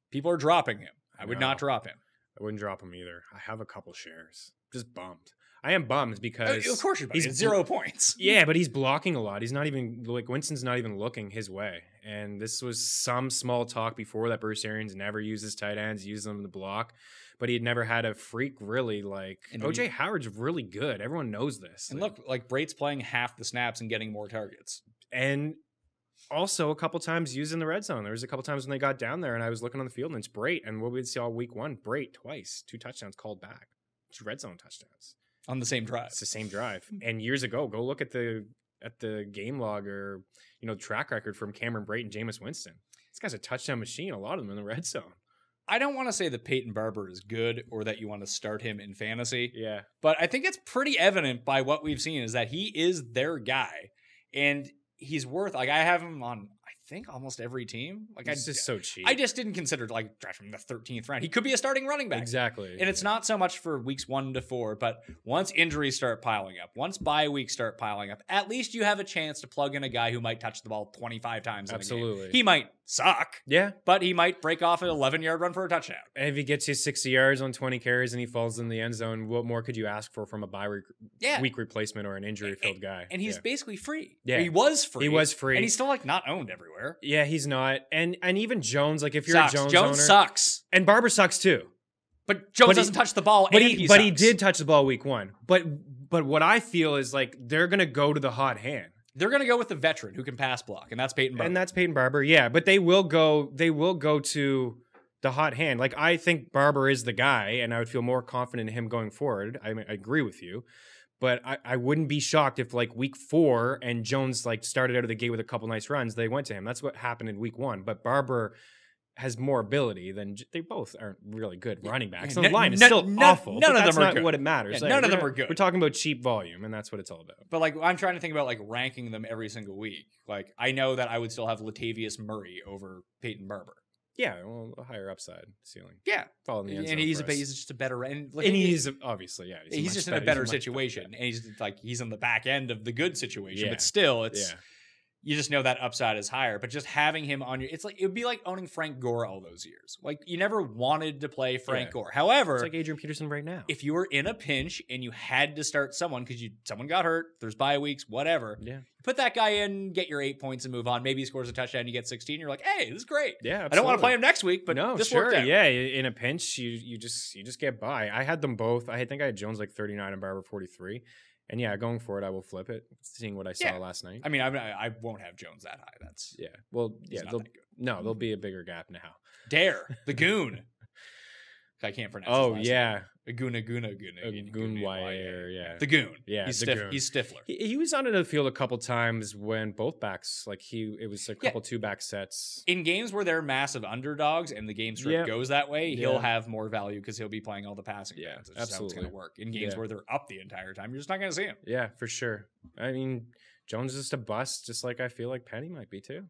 People are dropping him. I would not drop him. I wouldn't drop him either. I have a couple shares. just bummed. I am bummed because Of course you're bummed. It's 0 points. Yeah, but he's blocking a lot. He's not even like Winston's not even looking his way. And this was some small talk before that Bruce Arians never uses tight ends, uses them to block. But he had never had a freak really like OJ Howard's really good. Everyone knows this. And look, like Brate's playing half the snaps and getting more targets. And also a couple times used in the red zone. There was a couple times when they got down there and I was looking on the field and it's Brate. And what we'd see all week 1, Brate twice, 2 touchdowns called back. 2 red zone touchdowns. On the same drive. It's the same drive. And years ago, go look at the game log or track record from Cameron Brate and Jameis Winston. This guy's a touchdown machine, a lot of them in the red zone. I don't want to say that Peyton Barber is good or that you want to start him in fantasy. Yeah. But I think it's pretty evident by what we've seen is that he is their guy. And he's worth, like, I have him on, I think, almost every team. Like, It's just so cheap. I just didn't consider, like, drafting him in the 13th round. He could be a starting running back. Exactly. And it's not so much for weeks 1 to 4, but once injuries start piling up, once bye weeks start piling up, at least you have a chance to plug in a guy who might touch the ball 25 times in a game. He might suck. Yeah. But he might break off an 11-yard run for a touchdown. And if he gets you 60 yards on 20 carries and he falls in the end zone, what more could you ask for from a bye week replacement or an injury-filled guy? And he's basically free. Yeah. He was free. He was free. And he's still, like, not owned everywhere. Yeah, he's not. And even Jones, like if you're a Jones owner, sucks. And Barber sucks too. But Jones doesn't touch the ball. But he did touch the ball week 1. But what I feel is like they're gonna go to the hot hand. They're gonna go with the veteran who can pass block, and that's Peyton Barber. Yeah, but they will go to the hot hand. Like I think Barber is the guy, and I would feel more confident in him going forward. I agree with you. But I wouldn't be shocked if like week 4 and Jones like started out of the gate with a couple nice runs. They went to him. That's what happened in week 1. But Barber has more ability than they both aren't really good running backs. So the line is still awful. None of them are not good. What it matters. Yeah, none of them are good. We're talking about cheap volume, and that's what it's all about. But like I'm trying to think about like ranking them every single week. Like I know that I would still have Latavius Murray over Peyton Barber. Yeah, well, a higher upside ceiling. Yeah, following the end zone and he's just a better and he's obviously he's just in a better situation, and he's in the back end of the good situation, but still it's. You just know that upside is higher, but just having him on it's like it would be like owning Frank Gore all those years. Like you never wanted to play Frank Gore. However, it's like Adrian Peterson right now. If you were in a pinch and you had to start someone because someone got hurt, there's bye weeks, whatever. Yeah, put that guy in, get your 8 points, and move on. Maybe he scores a touchdown, you get 16. You're like, hey, this is great. Yeah, absolutely. I don't want to play him next week, but this worked out. Yeah, in a pinch, you just get by. I had them both. I think I had Jones like 39 and Barber 43. And yeah, going for it, I will flip it. Seeing what I saw last night. I mean, I won't have Jones that high. That's Well, yeah, there'll be a bigger gap now. Dare the goon. I can't pronounce. Oh his last yeah, name. Goonwire. Yeah, the goon. Yeah, he's Stifler. He was on the field a couple times when both backs it was a couple 2-back sets in games where they're massive underdogs and the game script goes that way. He'll have more value because he'll be playing all the passing. Yeah, downs. That's absolutely. how it's going to work in games where they're up the entire time. You're just not going to see him. Yeah, for sure. I mean, Jones is just a bust, just like I feel like Penny might be too.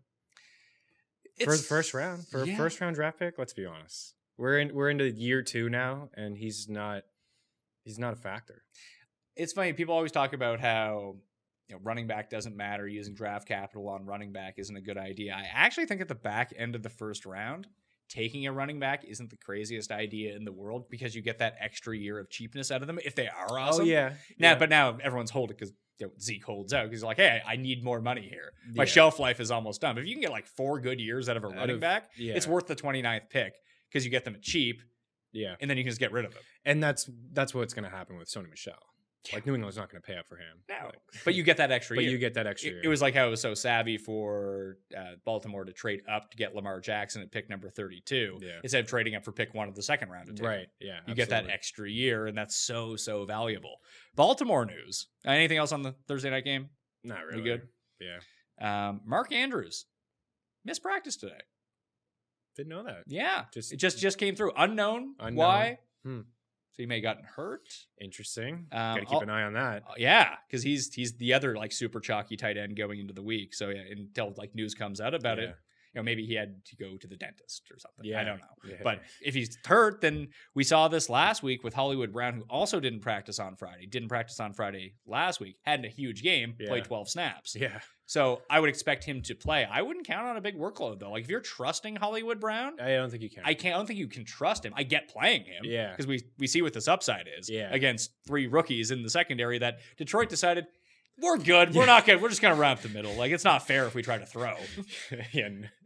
For the first round, a first round draft pick. Let's be honest. We're into year 2 now, and he's not a factor. It's funny. People always talk about how running back doesn't matter. Using draft capital on running back isn't a good idea. I actually think at the back end of the first round, taking a running back isn't the craziest idea in the world because you get that extra year of cheapness out of them if they are awesome. Oh yeah. But now everyone's holding because Zeke holds out because like, hey, I need more money here. My shelf life is almost done. But if you can get like 4 good years out of a running back, it's worth the 29th pick. Because you get them at cheap, and then you can just get rid of them. And that's what's going to happen with Sony Michel. Like New England's not going to pay up for him. No, but you get that extra year. It was like how it was so savvy for Baltimore to trade up to get Lamar Jackson at pick number 32 instead of trading up for pick 1 of the second round. Right, yeah. You get that extra year, and that's so valuable. Baltimore news. Anything else on the Thursday night game? Not really. We good? Yeah. Mark Andrews missed practice today. Didn't know that. Yeah. It just came through. Unknown. Why? So he may have gotten hurt. Interesting. Gotta keep an eye on that. Yeah, because he's the other like super chalky tight end going into the week. So yeah, until like news comes out about it, maybe he had to go to the dentist or something. Yeah. I don't know. Yeah. But if he's hurt, then we saw this last week with Hollywood Brown, who also didn't practice on Friday last week, had a huge game, played 12 snaps. Yeah. So I would expect him to play. I wouldn't count on a big workload though. Like if you're trusting Hollywood Brown, I don't think you can. I don't think you can trust him. I get playing him. Yeah. Because we see what this upside is against 3 rookies in the secondary that Detroit decided we're good. We're not good. We're just going to run up the middle. Like it's not fair if we try to throw.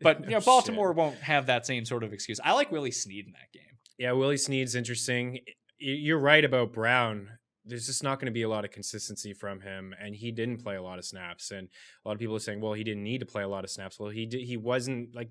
But Baltimore won't have that same sort of excuse. I like Willie Snead in that game. Yeah, Willie Snead's interesting. You're right about Brown. There's just not going to be a lot of consistency from him, and he didn't play a lot of snaps. And a lot of people are saying, well, he didn't need to play a lot of snaps. Well, he wasn't like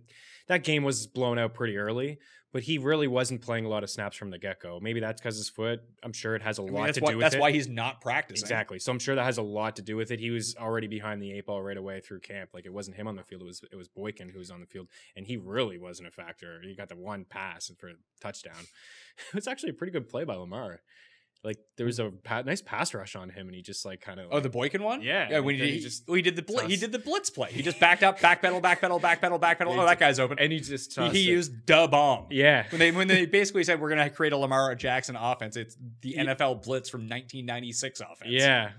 that game was blown out pretty early, but he really wasn't playing a lot of snaps from the get-go. Maybe that's because his foot. I'm sure it has a lot to do with it. That's why he's not practicing. Exactly. So I'm sure that has a lot to do with it. He was already behind the 8 ball right away through camp. Like it wasn't him on the field. It was Boykin who was on the field, and he really wasn't a factor. He got the one pass for a touchdown. It was actually a pretty good play by Lamar. Like there was a nice pass rush on him, and he just like kind of. Oh, the Boykin one? Yeah. When he did the blitz play. He just backed up, backpedal. Oh, that guy's open. And he just he used the bomb. Yeah. When they basically said we're gonna create a Lamar Jackson offense, it's the NFL blitz from 1996 offense. Yeah.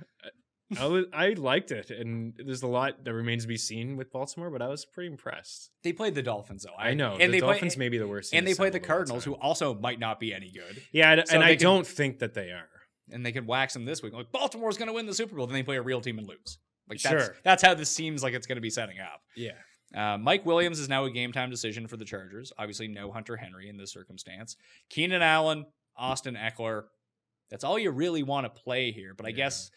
I liked it, and there's a lot that remains to be seen with Baltimore, but I was pretty impressed. They played the Dolphins, though. I know. The Dolphins may be the worst. And they played the Cardinals, who also might not be any good. Yeah, and I don't think that they are. And they can wax them this week. Like, Baltimore's going to win the Super Bowl. Then they play a real team and lose. Like that's how this seems like it's going to be setting up. Yeah. Mike Williams is now a game-time decision for the Chargers. Obviously, no Hunter Henry in this circumstance. Keenan Allen, Austin Eckler. That's all you really want to play here. But I guess...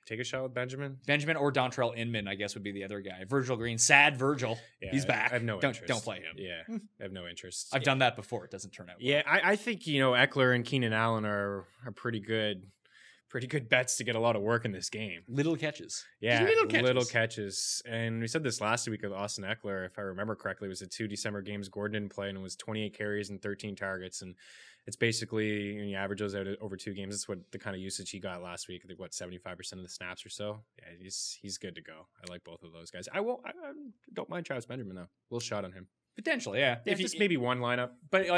Take a shot with Benjamin or Dontrell Inman, I guess, would be the other guy. Virgil Green. Sad Virgil. Yeah, he's back. I have no interest. Don't play him. Yeah, I have no interest. I've done that before. It doesn't turn out well. Yeah, I think, Eckler and Keenan Allen are pretty good bets to get a lot of work in this game. Little catches. Yeah, little catches. And we said this last week with Austin Eckler, if I remember correctly, it was the 2 December games Gordon didn't play, and it was 28 carries and 13 targets. And it's basically, when you average those out over 2 games, it's what the kind of usage he got last week. I think, 75% of the snaps or so. Yeah, he's good to go. I like both of those guys. I don't mind Travis Benjamin, though. We'll shot on him. Potentially, yeah. If just maybe one lineup. But it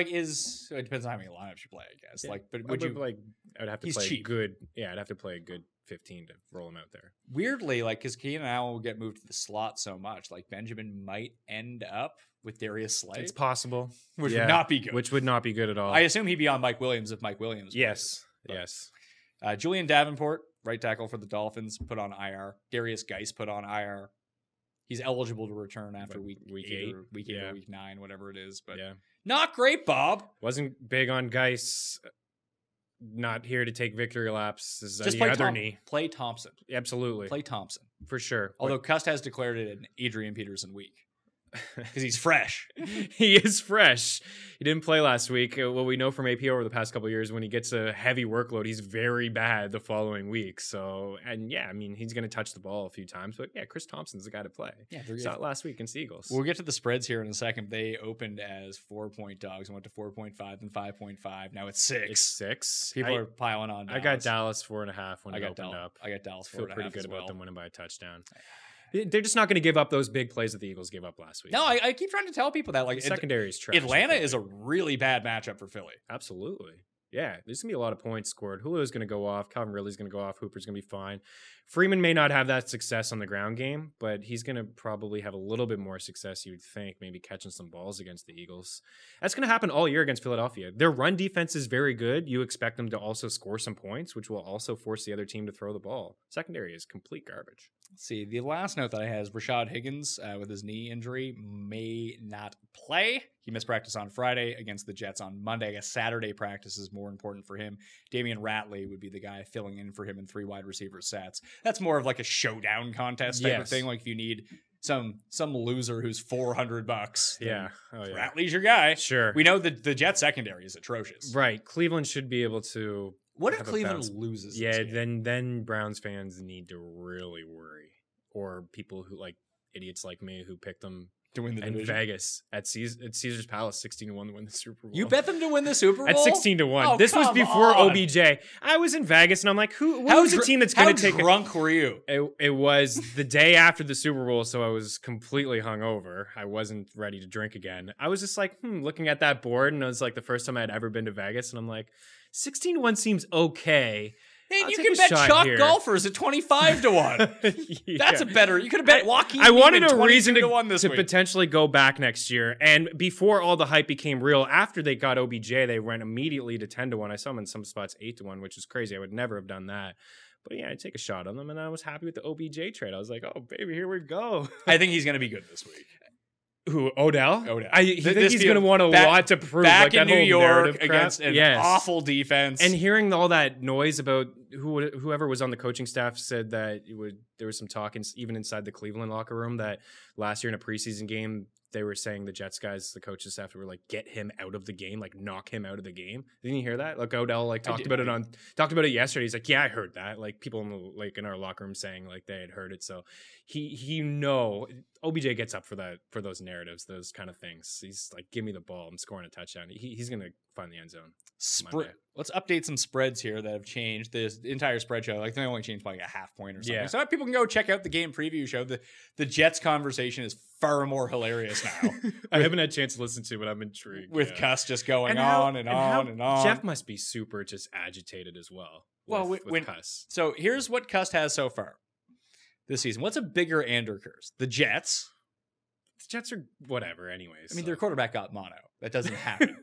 depends on how many lineups you play, I guess. Yeah. But would you I would have to play good. Yeah, I'd have to play a good 15 to roll him out there. Weirdly, because Keenan Allen will get moved to the slot so much, Benjamin might end up with Darius Slay. It's possible. Which would not be good. Which would not be good at all. I assume he'd be on Mike Williams if Mike Williams Yes. Yes. Julian Davenport, right tackle for the Dolphins, put on IR. Darius Geis put on IR. He's eligible to return after week 8 or week 9, whatever it is. But not great, Bob. Wasn't big on Geis. Not here to take victory laps. This is just the other knee. Play Thompson. Absolutely. Play Thompson. For sure. Although Cust has declared it an Adrian Peterson week. Because he's fresh. He is fresh. He didn't play last week. What we know from AP over the past couple of years, when he gets a heavy workload, he's very bad the following week. So, and he's going to touch the ball a few times. But Chris Thompson's the guy to play. Yeah, saw it last week against the Eagles. We'll get to the spreads here in a second. They opened as 4-point dogs and went to 4.5 and 5.5. Now it's 6. It's 6. People are piling on Dallas. I got Dallas 4.5 when it opened up. I got Dallas 4.5. Feel pretty good about them winning by a touchdown. They're just not going to give up those big plays that the Eagles gave up last week. No, I keep trying to tell people that. The secondary is trash. Atlanta is a really bad matchup for Philly. Absolutely. Yeah, there's going to be a lot of points scored. Julio's going to go off. Calvin Ridley's going to go off. Hooper's going to be fine. Freeman may not have that success on the ground game, but he's going to probably have a little bit more success, you would think, maybe catching some balls against the Eagles. That's going to happen all year against Philadelphia. Their run defense is very good. You expect them to also score some points, which will also force the other team to throw the ball. Secondary is complete garbage. Let's see. The last note that I have is Rashad Higgins with his knee injury may not play. He missed practice on Friday against the Jets on Monday. I guess Saturday practice is more important for him. Damian Ratley would be the guy filling in for him in 3 wide receiver sets. That's more of like a showdown contest type of thing. Like if you need some loser who's $400. Yeah. Ratley's your guy. Sure. We know that the Jets secondary is atrocious. Right. Cleveland should be able to. What if Cleveland loses? Yeah, then Browns fans need to really worry. Or people who idiots like me who picked them to win the And division. Vegas at Caesar's Palace, 16-1 to win the Super Bowl. You bet them to win the Super Bowl At 16-1. Oh, This was come before on. OBJ. I was in Vegas, and I'm like, who's a team that's going to take How drunk were you? It was the day after the Super Bowl, so I was completely hungover. I wasn't ready to drink again. I was just like, looking at that board, and it was like the first time I'd ever been to Vegas, and I'm like, 16-1 seems okay. Man, I'll you take can a bet shot chalk here. golfers at 25-1. Yeah. That's a better. You could have bet Joaquin. I wanted a reason to, 1 this to week. potentially go back next year. And before all the hype became real, after they got OBJ, they went immediately to 10-1. I saw them in some spots 8-1, which is crazy. I would never have done that. But yeah, I'd take a shot on them, and I was happy with the OBJ trade. I was like, oh, baby, here we go. I think he's going to be good this week. Who, Odell? Odell. I think he's going to want a lot to prove. Back like in that New whole York narrative crap. against an Yes. awful defense. And hearing all that noise about whoever was on the coaching staff said that there was some talk even inside the Cleveland locker room that last year in a preseason game they were saying the Jets guys, the coaching staff, were like, get him out of the game, like knock him out of the game. Didn't you hear that? Like Odell talked about it yesterday. He's like, yeah, I heard that. Like people in our locker room saying like they had heard it. So he OBJ gets up for those narratives, those kind of things. He's like, give me the ball, I'm scoring a touchdown. He's gonna find the end zone. Let's update some spreads here that have changed. This entire spread show, like they only changed by like a half point or something. Yeah. So people can go check out the game preview show. The Jets conversation is far more hilarious now. I haven't had a chance to listen to, but I'm intrigued. With Cuss just going how- on and on and on. Jeff must be super just agitated as well. With Cuss. So here's what Cuss has so far this season. What's a bigger Ander curse? The Jets. The Jets are whatever, anyways. I mean, their quarterback got mono. That doesn't happen.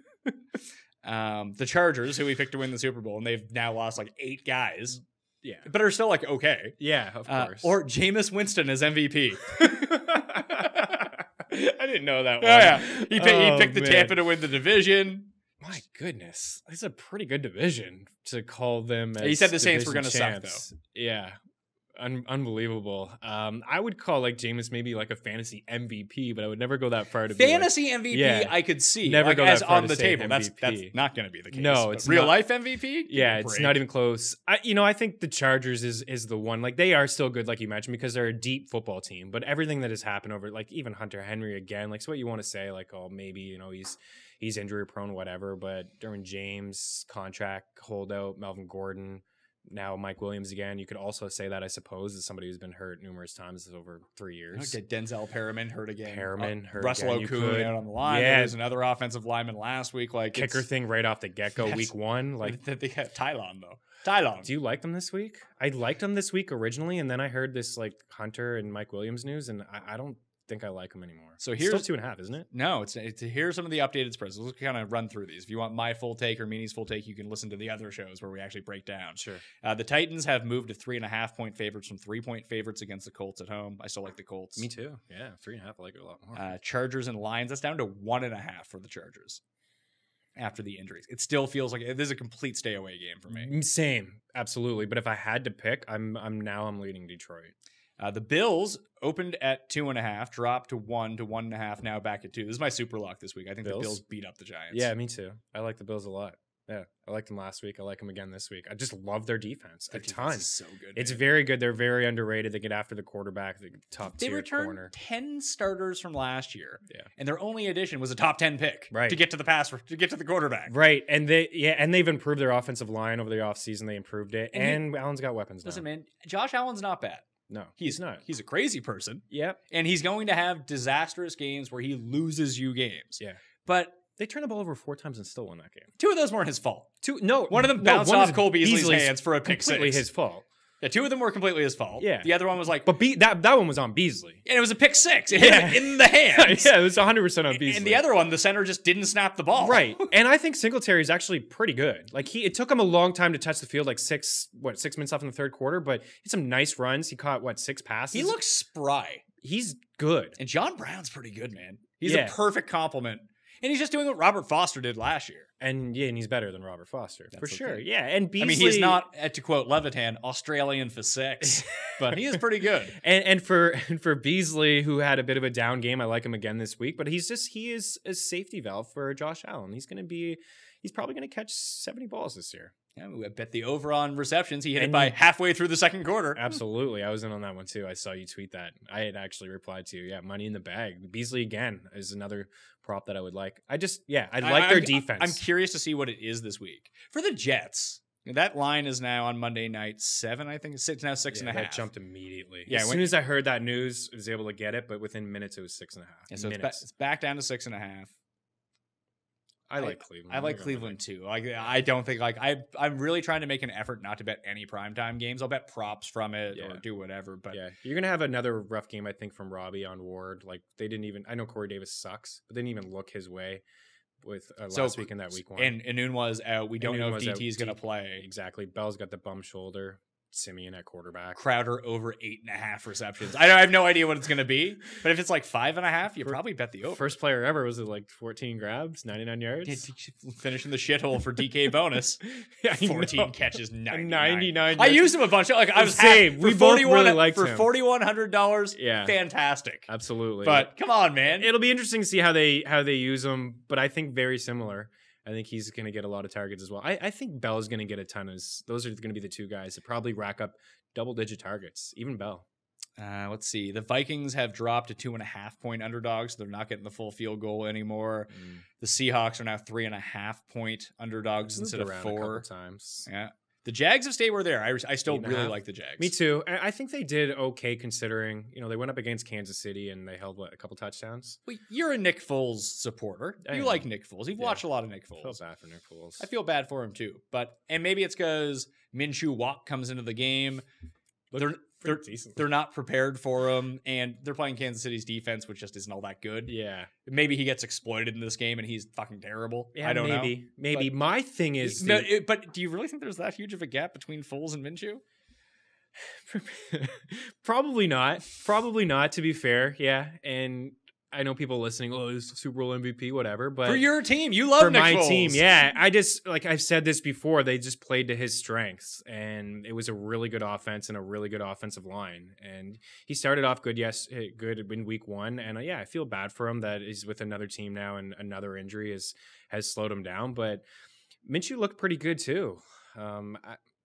The Chargers, who we picked to win the Super Bowl, and they've now lost like 8 guys. Yeah. But are still like okay. Yeah, of course. Or Jameis Winston as MVP. I didn't know that one. Oh, yeah. He picked the Tampa to win the division. My goodness. It's a pretty good division to call them as He said the Saints were going to suck, though. Yeah. Unbelievable. I would call like Jameis maybe like a fantasy MVP, but I would never go that far to fantasy be like, MVP. Yeah. I could see Never like, go as that far on to the say table. That's not going to be the case. No, But it's real not. life MVP. Yeah, it's not even close. I think the Chargers is the one. Like they are still good, like you mentioned, because they're a deep football team. But everything that has happened over, like even Hunter Henry again, like so what you want to say, like oh maybe he's injury prone, whatever. But during James contract holdout, Melvin Gordon. Now Mike Williams again. You could also say that, I suppose, as somebody who's been hurt numerous times over 3 years. Okay, Denzel Perriman hurt again. Hurt Russell again. Okung out on the line. Yeah. There was another offensive lineman last week. Like Kicker thing right off the get-go, Yes. week 1. Like, they had Tylon though. Tylon. do you like them this week? I liked them this week originally, and then I heard this like Hunter and Mike Williams news, and I don't think I like them anymore. So It's here's still 2.5, isn't it? No, it's here's some of the updated spreads. Let's kind of run through these. If you want my full take or Meaney's full take, you can listen to the other shows where we actually break down. Sure. The Titans have moved to 3.5 point favorites from 3 point favorites against the Colts at home. I still like the Colts. Me too. Yeah, 3.5. I like it a lot more. Chargers and Lions. That's down to 1.5 for the Chargers after the injuries. It still feels like this is a complete stay away game for me. Same, absolutely. But if I had to pick, I'm leading Detroit. The Bills opened at 2.5, dropped to 1 to 1.5, now back at 2. This is my super lock this week. I think the Bills beat up the Giants. Yeah, me too. I like the Bills a lot. Yeah, I liked them last week. I like them again this week. I just love their defense a ton. Is so good. It's man. very good. They're very underrated. They get after the quarterback, the top They tier returned corner. 10 starters from last year. Yeah. And their only addition was a top 10 pick Right. to get to the quarterback. Right, and they've improved their offensive line over the offseason. They improved it, and Allen's got weapons now. Listen, man, Josh Allen's not bad. No, He's not. He's a crazy person. Yep. And he's going to have disastrous games where he loses you games. Yeah. But They turned the ball over 4 times and still won that game. 2 of those weren't his fault. One of them bounced off Cole Beasley's hands for a pick completely six. his fault. Yeah, 2 of them were completely his fault. Yeah. The other one was like, But that one was on Beasley. and it was a pick 6. It hit him in the hands. Yeah, it was 100% on Beasley. And the other one, the center just didn't snap the ball. Right. And I think Singletary is actually pretty good. Like it took him a long time to touch the field, like 6 minutes left in the third quarter, but he had some nice runs. He caught 6 passes. He looks spry. He's good. And John Brown's pretty good, man. He's Yeah. a perfect compliment. And he's just doing what Robert Foster did last year. And he's better than Robert Foster. For That's sure. okay. Yeah. And Beasley, I mean, he's not, to quote Levitan, Australian for 6, but he is pretty good. And for Beasley, who had a bit of a down game, I like him again this week, but he is a safety valve for Josh Allen. He's probably gonna catch 70 balls this year. Yeah, I bet the over on receptions. He hit it by halfway through the second quarter. Absolutely. I was in on that one too. I saw you tweet that. I had actually replied to you. Yeah, money in the bag. Beasley again is another prop that I would like. I like their defense. I'm curious to see what it is this week. For the Jets, that line is now on Monday night 7, I think. It's now 6.5. That jumped immediately. Yeah, as soon as I heard that news, I was able to get it, but within minutes it was 6.5. Yeah, so it's back down to 6.5. I like Cleveland. I like Cleveland too. Like I don't think I'm really trying to make an effort not to bet any primetime games. I'll bet props from it or do whatever. But yeah, you're gonna have another rough game, I think, from Robbie on Ward. Like they didn't even. I know Corey Davis sucks, but they didn't even look his way with last week in that week 1. And Inun was out. We don't know if DT is gonna play. Exactly. Bell's got the bum shoulder. Simeon at quarterback. Crowder over 8.5 receptions. I have no idea what it's going to be, but if it's like 5.5, you probably bet the over. First player ever, was it like 14 grabs, 99 yards? Finishing the shithole for DK bonus. 14 catches, 99 yards. I used him a bunch. I was same. We both really liked him. For $4,100. Yeah, fantastic. Absolutely. But come on, man. It'll be interesting to see how they use him. But I think very similar. I think he's going to get a lot of targets as well. I think Bell's going to get a ton. Those are going to be the two guys that probably rack up double-digit targets, even Bell. Let's see. The Vikings have dropped to 2.5-point underdogs. So they're not getting the full field goal anymore. The Seahawks are now 3.5-point underdogs instead of 4. A couple times. Yeah. The Jags have stayed where they're. I still really like the Jags. Me too. I think they did okay considering, they went up against Kansas City and they held, a couple touchdowns? Well, you're a Nick Foles supporter. You like Nick Foles. You've watched a lot of Nick Foles. I feel bad for Nick Foles. I feel bad for him too. And maybe it's because Minshew Walk comes into the game. They're not prepared for him, and they're playing Kansas City's defense, which just isn't all that good. Yeah. Maybe he gets exploited in this game, and he's fucking terrible. Yeah, I don't know. Maybe. But my thing is... But do you really think there's that huge of a gap between Foles and Minshew? Probably not. Probably not, to be fair. Yeah, and... I know people listening, he's Super Bowl MVP, whatever. But for your team, you love Nick Foles. For my team, yeah. I just, I've said this before, they just played to his strengths. And it was a really good offense and a really good offensive line. And he started off good in week 1. And I feel bad for him that he's with another team now and another injury has slowed him down. But Minshew looked pretty good too.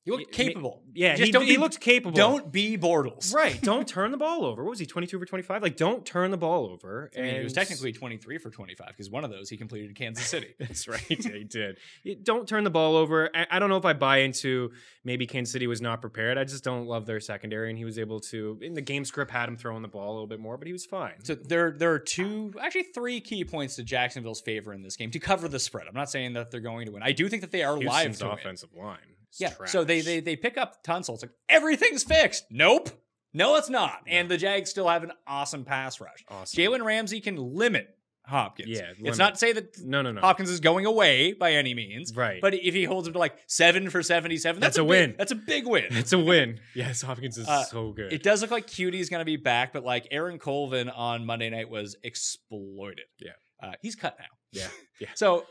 He looked capable. Yeah, he looked capable. Don't be Bortles. Right. Don't turn the ball over. What was he, 22 for 25? Don't turn the ball over. I mean, he was technically 23 for 25 because one of those he completed in Kansas City. That's right. He did. Don't turn the ball over. I don't know if I buy into maybe Kansas City was not prepared. I just don't love their secondary, and he was able to, in the game script, had him throwing the ball a little bit more, but he was fine. So there are 3 key points to Jacksonville's favor in this game to cover the spread. I'm not saying that they're going to win. I do think that they are live to offensive line. Yeah, trash. So they pick up Tunsil. It's like, everything's fixed. Nope. No, it's not. No. And the Jags still have an awesome pass rush. Awesome. Jalen Ramsey can limit Hopkins. Yeah, it's not to say that no. Hopkins is going away by any means. Right. But if he holds him to 7 for 77, that's a win. That's a big win. It's a win. Yes, Hopkins is so good. It does look like Cuty's going to be back, but Aaron Colvin on Monday night was exploited. Yeah. He's cut now. Yeah. So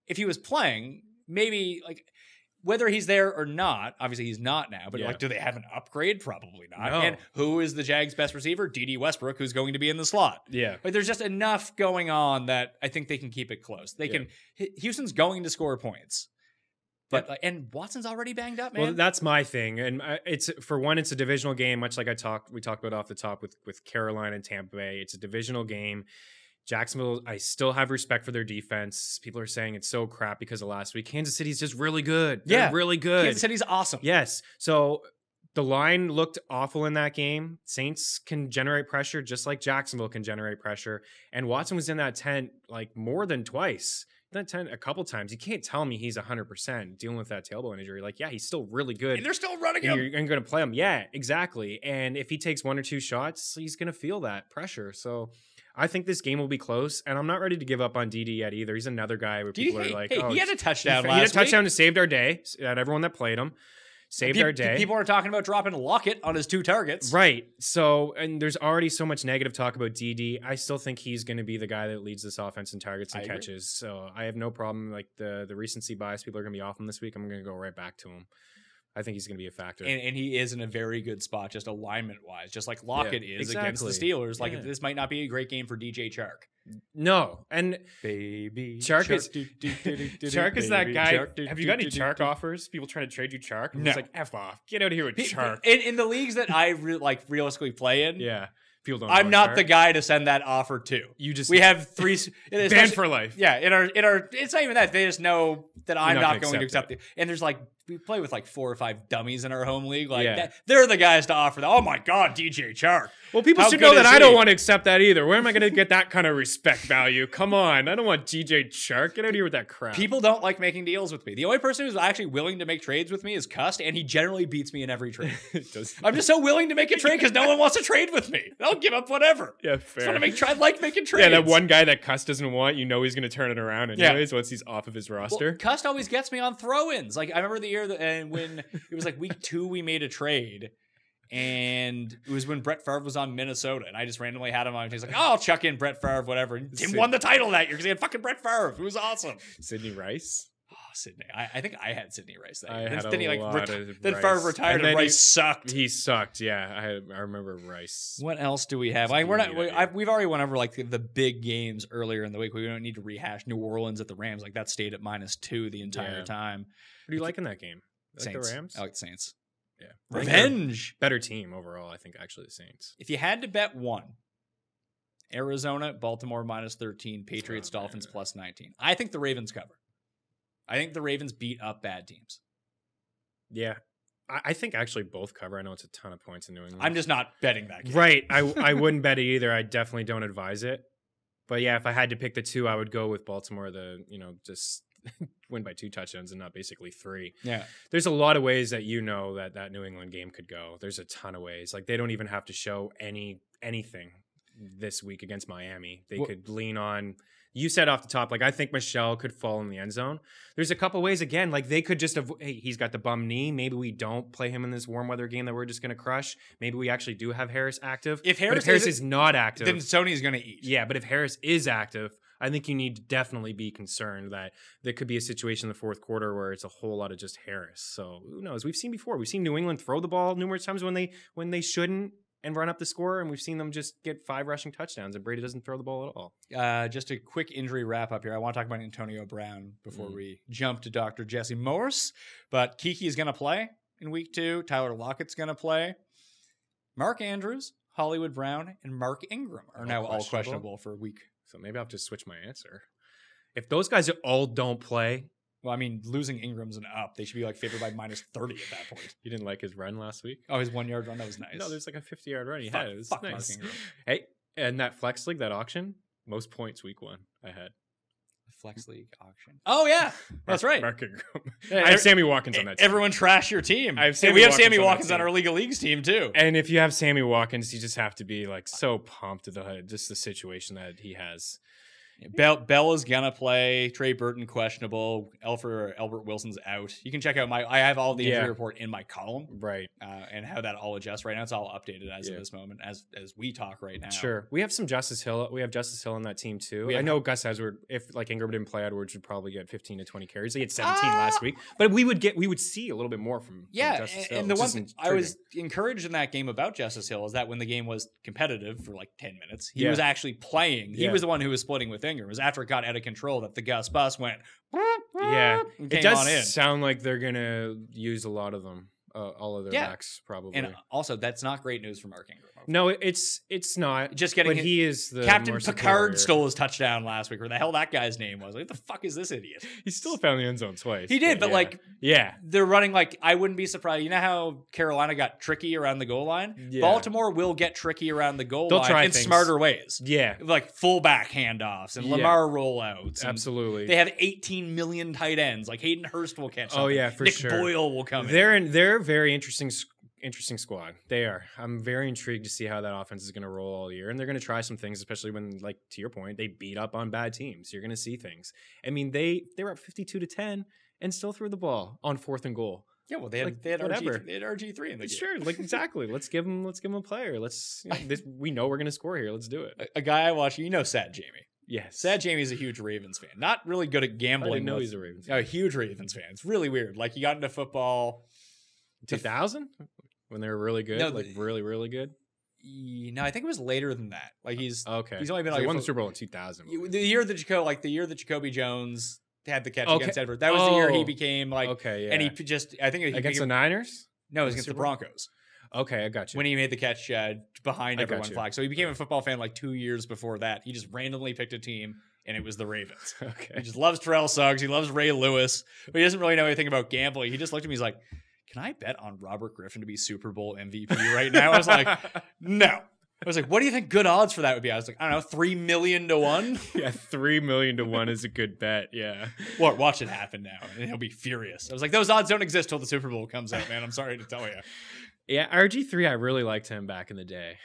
if he was playing, maybe whether he's there or not, obviously he's not now, but do they have an upgrade? Probably not. No. And who is the Jags' best receiver? D.D. Westbrook, who's going to be in the slot. Yeah. There's just enough going on that I think they can keep it close. They can. Houston's going to score points. But and Watson's already banged up, man. Well, that's my thing, and it's a divisional game, much like we talked about off the top with Carolina and Tampa Bay. It's a divisional game. Jacksonville, I still have respect for their defense. People are saying it's so crap because of last week. Kansas City's just really good. They're really good. Kansas City's awesome. Yes. So the line looked awful in that game. Saints can generate pressure just like Jacksonville can generate pressure. And Watson was in that tent more than twice. That tent a couple times. You can't tell me he's 100% dealing with that tailbone injury. He's still really good. And they're still running him. You're going to play him. Yeah, exactly. And if he takes 1 or 2 shots, he's going to feel that pressure. So I think this game will be close, and I'm not ready to give up on DD yet either. He's another guy where people are like, he had a touchdown last week. He had a touchdown to save our day, at everyone that played him. Saved our day. People are talking about dropping Lockett on his 2 targets. Right. So, and there's already so much negative talk about DD. I still think he's going to be the guy that leads this offense in targets and catches. So I have no problem. The recency bias, people are going to be off him this week. I'm going to go right back to him. I think he's going to be a factor. And he is in a very good spot, just alignment-wise, just like Lockett is against the exactly. Steelers. Like, this might not be a great game for DJ Chark. No, and Baby Chark is Chark is that guy. Have you got any Chark offers? People trying to trade you Chark? I'm No. just like, F off. Get out of here with Chark. In the leagues that I realistically play in, Yeah. People don't. I'm know not Chark. the guy to send that offer to. You just We have 3 banned for life. Yeah, in our it's not even that. They just know that I'm not not gonna going to accept accept it. And there's like we play with like 4 or 5 dummies in our home league. Like Yeah. they're the guys to offer that. Oh my god, DJ Chark. Well, people How should good know that is I don't he? want to accept that either. Where am I going to get that kind of respect value? Come on. I don't want DJ Chark. Get out of here with that crap. People don't like making deals with me. The only person who's actually willing to make trades with me is Cust, and he generally beats me in every trade. I'm just so willing to make a trade because no one wants to trade with me. I'll give up whatever. Yeah, Just fair. want to I like making trades. Yeah, that one guy that Cuss doesn't want, you know he's going to turn it around Yeah. anyways once he's off of his roster. Well, Cust always gets me on throw-ins. Like I remember the year and when it was like week 2, we made a trade, and it was when Brett Favre was on Minnesota, and I just randomly had him on. He's like, "Oh, I'll chuck in Brett Favre, whatever." And Tim won the title that year because he had fucking Brett Favre. It was awesome. Sidney Rice. Oh, Sydney. I think I had Sidney Rice that I year. had Then he a lot then of Favre Rice. retired, and then Rice sucked. He sucked. Yeah, I remember Rice. What else do we have? It's We're not. good idea. We've already went over like the big games earlier in the week. We don't need to rehash New Orleans at the Rams. Like that stayed at -2 the entire Yeah. time. What do you like in that game? You like Saints. the Rams? I like the Saints. Yeah. Revenge. Better team overall, I think, actually, the Saints. If you had to bet one, Arizona, Baltimore -13, Patriots, Oh, man. Dolphins +19. I think the Ravens cover. I think the Ravens beat up bad teams. Yeah. I think actually both cover. I know it's a ton of points in New England. I'm just not betting that game. Right. I wouldn't bet it either. I definitely don't advise it. But yeah, if I had to pick the 2, I would go with Baltimore just win by 2 touchdowns and not basically 3. Yeah. There's a lot of ways that that New England game could go. There's a ton of ways. Like they don't even have to show anything this week against Miami. They could lean on. You said off the top, like I think Michelle could fall in the end zone. There's a couple ways again, like they could just hey, he's got the bum knee. Maybe we don't play him in this warm weather game that we're just going to crush. Maybe we actually do have Harris active. If Harris is not active, then Sony's going to eat. yeah, but if Harris is active, I think you need to definitely be concerned that there could be a situation in the fourth quarter where it's a whole lot of just Harris. So who knows? We've seen before. We've seen New England throw the ball numerous times when they shouldn't and run up the score, and we've seen them just get 5 rushing touchdowns, and Brady doesn't throw the ball at all. Just a quick injury wrap up here. I want to talk about Antonio Brown before we jump to Dr. Jesse Morse. But Kiki is going to play in week 2. Tyler Lockett's going to play. Mark Andrews, Hollywood Brown, and Mark Ingram are now all questionable for week. So maybe I'll just switch my answer. If those guys all don't play, Well, I mean, losing Ingram's an up. They should be like favored by -30 at that point. you didn't like his run last week? Oh, his 1 yard run, that was nice. No, there's like a 50-yard run he Fuck- had. It was fuck Mark nice. Ingram. Hey, and that flex league, that auction, most points week 1 I had. The Flex League auction. Oh, yeah. That's right. Mark Ingram. Yeah, I have Sammy Watkins on that team. Everyone trash your team. I have Hey, we have Sammy Sammy Watkins Watkins on on that our League of Leagues team, too. And if you have Sammy Watkins, you just have to be like so pumped at just the situation that he has. Bell is gonna play. Trey Burton questionable. Albert Wilson's out. You can check out I have all the injury Yeah. report in my column, Right. and how that all adjusts right now. It's all updated as of this moment, as we talk right now. Sure. We have some Justice Hill. We have Justice Hill on that team too. have- I know Gus Edwards, if like Ingram didn't play, Edwards would probably get 15 to 20 carries. He had 17 last week. But we would see a little bit more from Justice Hill. and the which one isn't thing I was intriguing. encouraged in that game about Justice Hill is that when the game was competitive for like 10 minutes, he Yeah. was actually playing. He Yeah. was the one who was splitting with Ingram. It was after it got out of control that the Gus bus went. Yeah. and It came on in. does sound like they're going to use a lot of them. All of their Yeah. backs probably. And also, that's not great news for Mark Ingram. no, it's not. Just getting but his- he is the Captain more Picard superior. stole his touchdown last week. Where the hell that guy's name was? Like, what the fuck is this idiot? He still found the end zone twice. He did, but yeah. like yeah. they're running like I wouldn't be surprised. You know how Carolina got tricky around the goal line? Yeah. Baltimore will get tricky around the goal They'll line try in things. smarter ways. Yeah. Like fullback handoffs and Yeah. Lamar rollouts. And Absolutely. They have 18 million tight ends. Like Hayden Hurst will catch something. Oh, yeah, for Nick sure. Boyle will come in. They're a very interesting squad. They are. I'm very intrigued to see how that offense is going to roll all year, and they're going to try some things, especially when, like to your point, they beat up on bad teams. You're going to see things. I mean, they were up 52-10 and still threw the ball on 4th and goal. Yeah, well, they had whatever. RG3, they had RG3 in the game. Sure, like exactly. Let's give them a player. We know we're going to score here. Let's do it. A guy I watch, you know, Sad Jamie. Yes. Sad Jamie's a huge Ravens fan. Not really good at I gambling. didn't know with- he's a Ravens fan. A huge Ravens fan. It's really weird. Like he got into football 2000 when they were really good, No, like really, really good. No, I think it was later than that. Like he's Okay. He's only been So like they won the Super Bowl in 2000. the year that Jacoby Jones had the catch against Edward. That was the year he became like. Okay, yeah. And he just I think he against the became, Niners. No, it was against the Broncos. Okay, I got you. When he made the catch behind I got everyone you. flag. So he became a football fan like 2 years before that. He just randomly picked a team, and it was the Ravens. Okay. He just loves Terrell Suggs. He loves Ray Lewis, but he doesn't really know anything about gambling. He just looked at me. He's like, "Can I bet on Robert Griffin to be Super Bowl MVP right now?" I was like, "No." I was like, "What do you think good odds for that would be?" I was like, "I don't know, 3 million to 1." Yeah, 3 million to 1 is a good bet. Yeah. Watch it happen now, and he'll be furious. I was like, "Those odds don't exist till the Super Bowl comes out, man. I'm sorry to tell you." Yeah, RG3, I really liked him back in the day.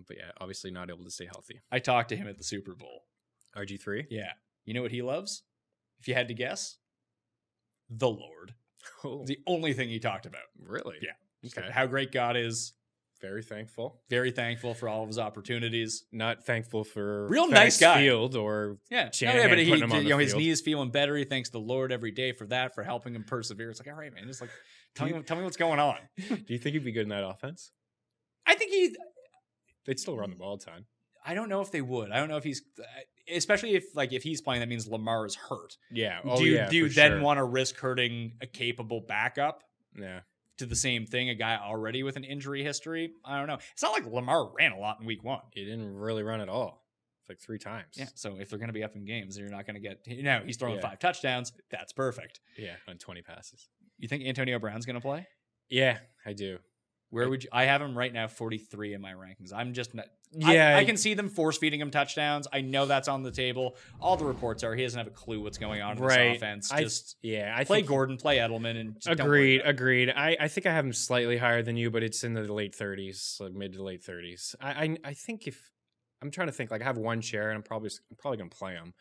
But yeah, obviously not able to stay healthy. I talked to him at the Super Bowl. RG3? Yeah. You know what he loves? If you had to guess, the Lord. Oh, The only thing he talked about. really? Yeah. Okay. How great God is. Very thankful. Very thankful for all of his opportunities. Not thankful for Real nice guy. Field or Yeah. Shanahan But putting him on the his field. knee is feeling better. He thanks the Lord every day for that, for helping him persevere. It's like, all right, man. Just like tell me what's going on. Do you think he'd be good in that offense? I think They'd still run the ball a ton. I don't know if they would. I don't know if he's, especially if he's playing, that means Lamar is hurt. Yeah. Do you then want to risk hurting a capable backup Yeah. to the same thing, a guy already with an injury history? I don't know. It's not like Lamar ran a lot in week 1. He didn't really run at all. It's like 3 times. Yeah. So if they're going to be up in games, you're not going to get, he's throwing Yeah. 5 touchdowns. That's perfect. Yeah, on 20 passes. You think Antonio Brown's going to play? Yeah, I do. Where would you? I have him right now 43 in my rankings. I'm just not. Yeah. I can see them force feeding him touchdowns. I know that's on the table. All the reports are he doesn't have a clue what's going on in this offense. I play think Gordon, play Edelman, and just don't worry agreed. about it. I think I have him slightly higher than you, but it's in the late 30s, like mid to late 30s. I think if I'm trying to think, like I have one share, and I'm probably gonna play him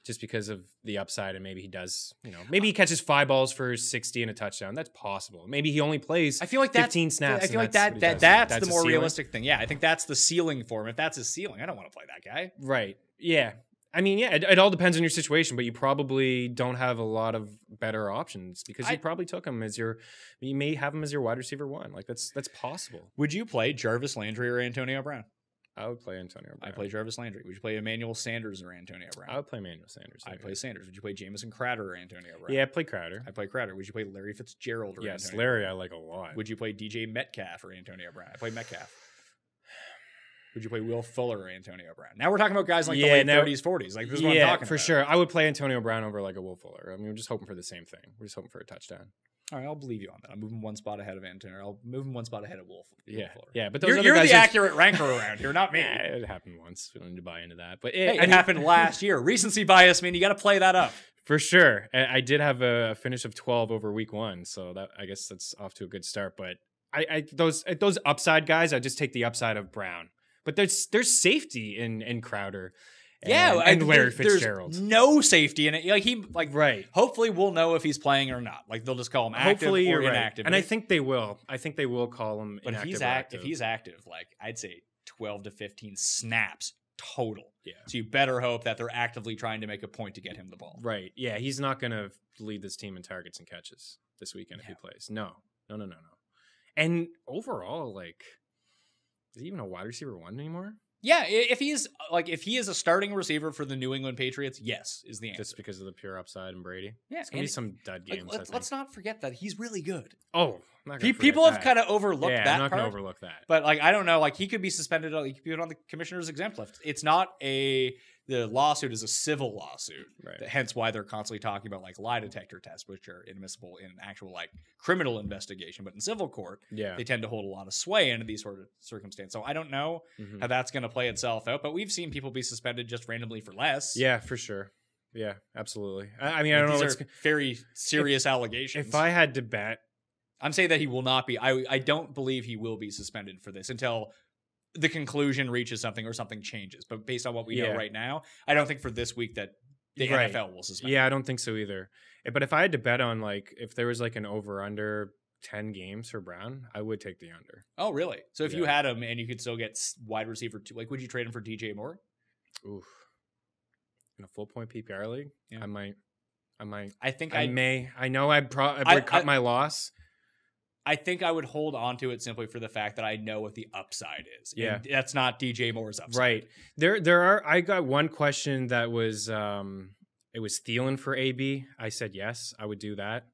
just because of the upside, and maybe he does, maybe he catches 5 balls for 60 and a touchdown. That's possible. Maybe he only plays. I feel like 15 snaps. I feel like that's that's the a more ceiling. realistic thing. Yeah, I think that's the ceiling for him. If that's his ceiling, I don't want to play that guy. Right. Yeah. I mean, yeah, it all depends on your situation, but you probably don't have a lot of better options because you probably took him you may have him as your wide receiver 1. Like that's possible. Would you play Jarvis Landry or Antonio Brown? I would play Antonio Brown. I play Jarvis Landry. Would you play Emmanuel Sanders or Antonio Brown? I would play Emmanuel Sanders. I play Sanders. Would you play Jamison Crowder or Antonio Brown? Yeah, play Crowder. I play Crowder. Would you play Larry Fitzgerald or Yes, Antonio Larry Brown? I like a lot. Would you play DJ Metcalf or Antonio Brown? I play Metcalf. Would you play Will Fuller or Antonio Brown? Now we're talking about guys like the late 30s, 40s. Like this is what I'm talking for about. sure. I would play Antonio Brown over like a Will Fuller. I mean, we're just hoping for the same thing. We're just hoping for a touchdown. All right, I'll believe you on that. I'm moving one spot ahead of Antonio. I'll move him one spot ahead of Will Fuller. Yeah, but those You're other guys the accurate ranker around here, not me. Yeah, it happened once. We don't need to buy into that. But It happened last year. Recency bias, man. You got to play that up. For sure. I did have a finish of 12 over week 1, so that I guess that's off to a good start. But those upside guys, I just take the upside of Brown. But there's safety in Crowder. And Larry Fitzgerald. There's no safety in it. Right. Hopefully, we'll know if he's playing or not. Like they'll just call him active Hopefully or you're inactive. Right. And I think they will. I think they will call him but inactive. if he's active, like I'd say 12 to 15 snaps total. Yeah. So you better hope that they're actively trying to make a point to get him the ball. Right. Yeah. He's not going to lead this team in targets and catches this weekend if he plays. No. And overall, like, is he even a wide receiver 1 anymore? Yeah, if he is a starting receiver for the New England Patriots, yes, is the answer. Just because of the pure upside and Brady. Yeah, it's gonna be some dud games. Let's not forget that he's really good. Oh, I'm not gonna people forget have that. kind of overlooked that. I'm not part, gonna overlook that. But like, I don't know. Like, he could be suspended. He could be on the commissioner's exempt list. It's not the lawsuit is a civil lawsuit. Right. Hence why they're constantly talking about like lie detector tests, which are inadmissible in actual like criminal investigation. But in civil court, they tend to hold a lot of sway into these sort of circumstances. So I don't know how that's going to play itself out. But we've seen people be suspended just randomly for less. Yeah, for sure. Yeah, absolutely. I mean, I don't know. These are very serious allegations. If I had to bet, I'm saying that he will not be. I don't believe he will be suspended for this until the conclusion reaches something or something changes. But based on what we know right now, I don't think for this week that the NFL will suspend. Yeah, I don't think so either. But if I had to bet on like if there was like an over under 10 games for Brown, I would take the under. Oh, really? So if you had him and you could still get wide receiver 2, like would you trade him for DJ Moore? Oof. In a full point PPR league, I might. I think I may. I know I'd cut my loss. I think I would hold on to it simply for the fact that I know what the upside is. Yeah. And that's not DJ Moore's upside. Right. There are. I got one question that was it was Thielen for AB. I said yes, I would do that.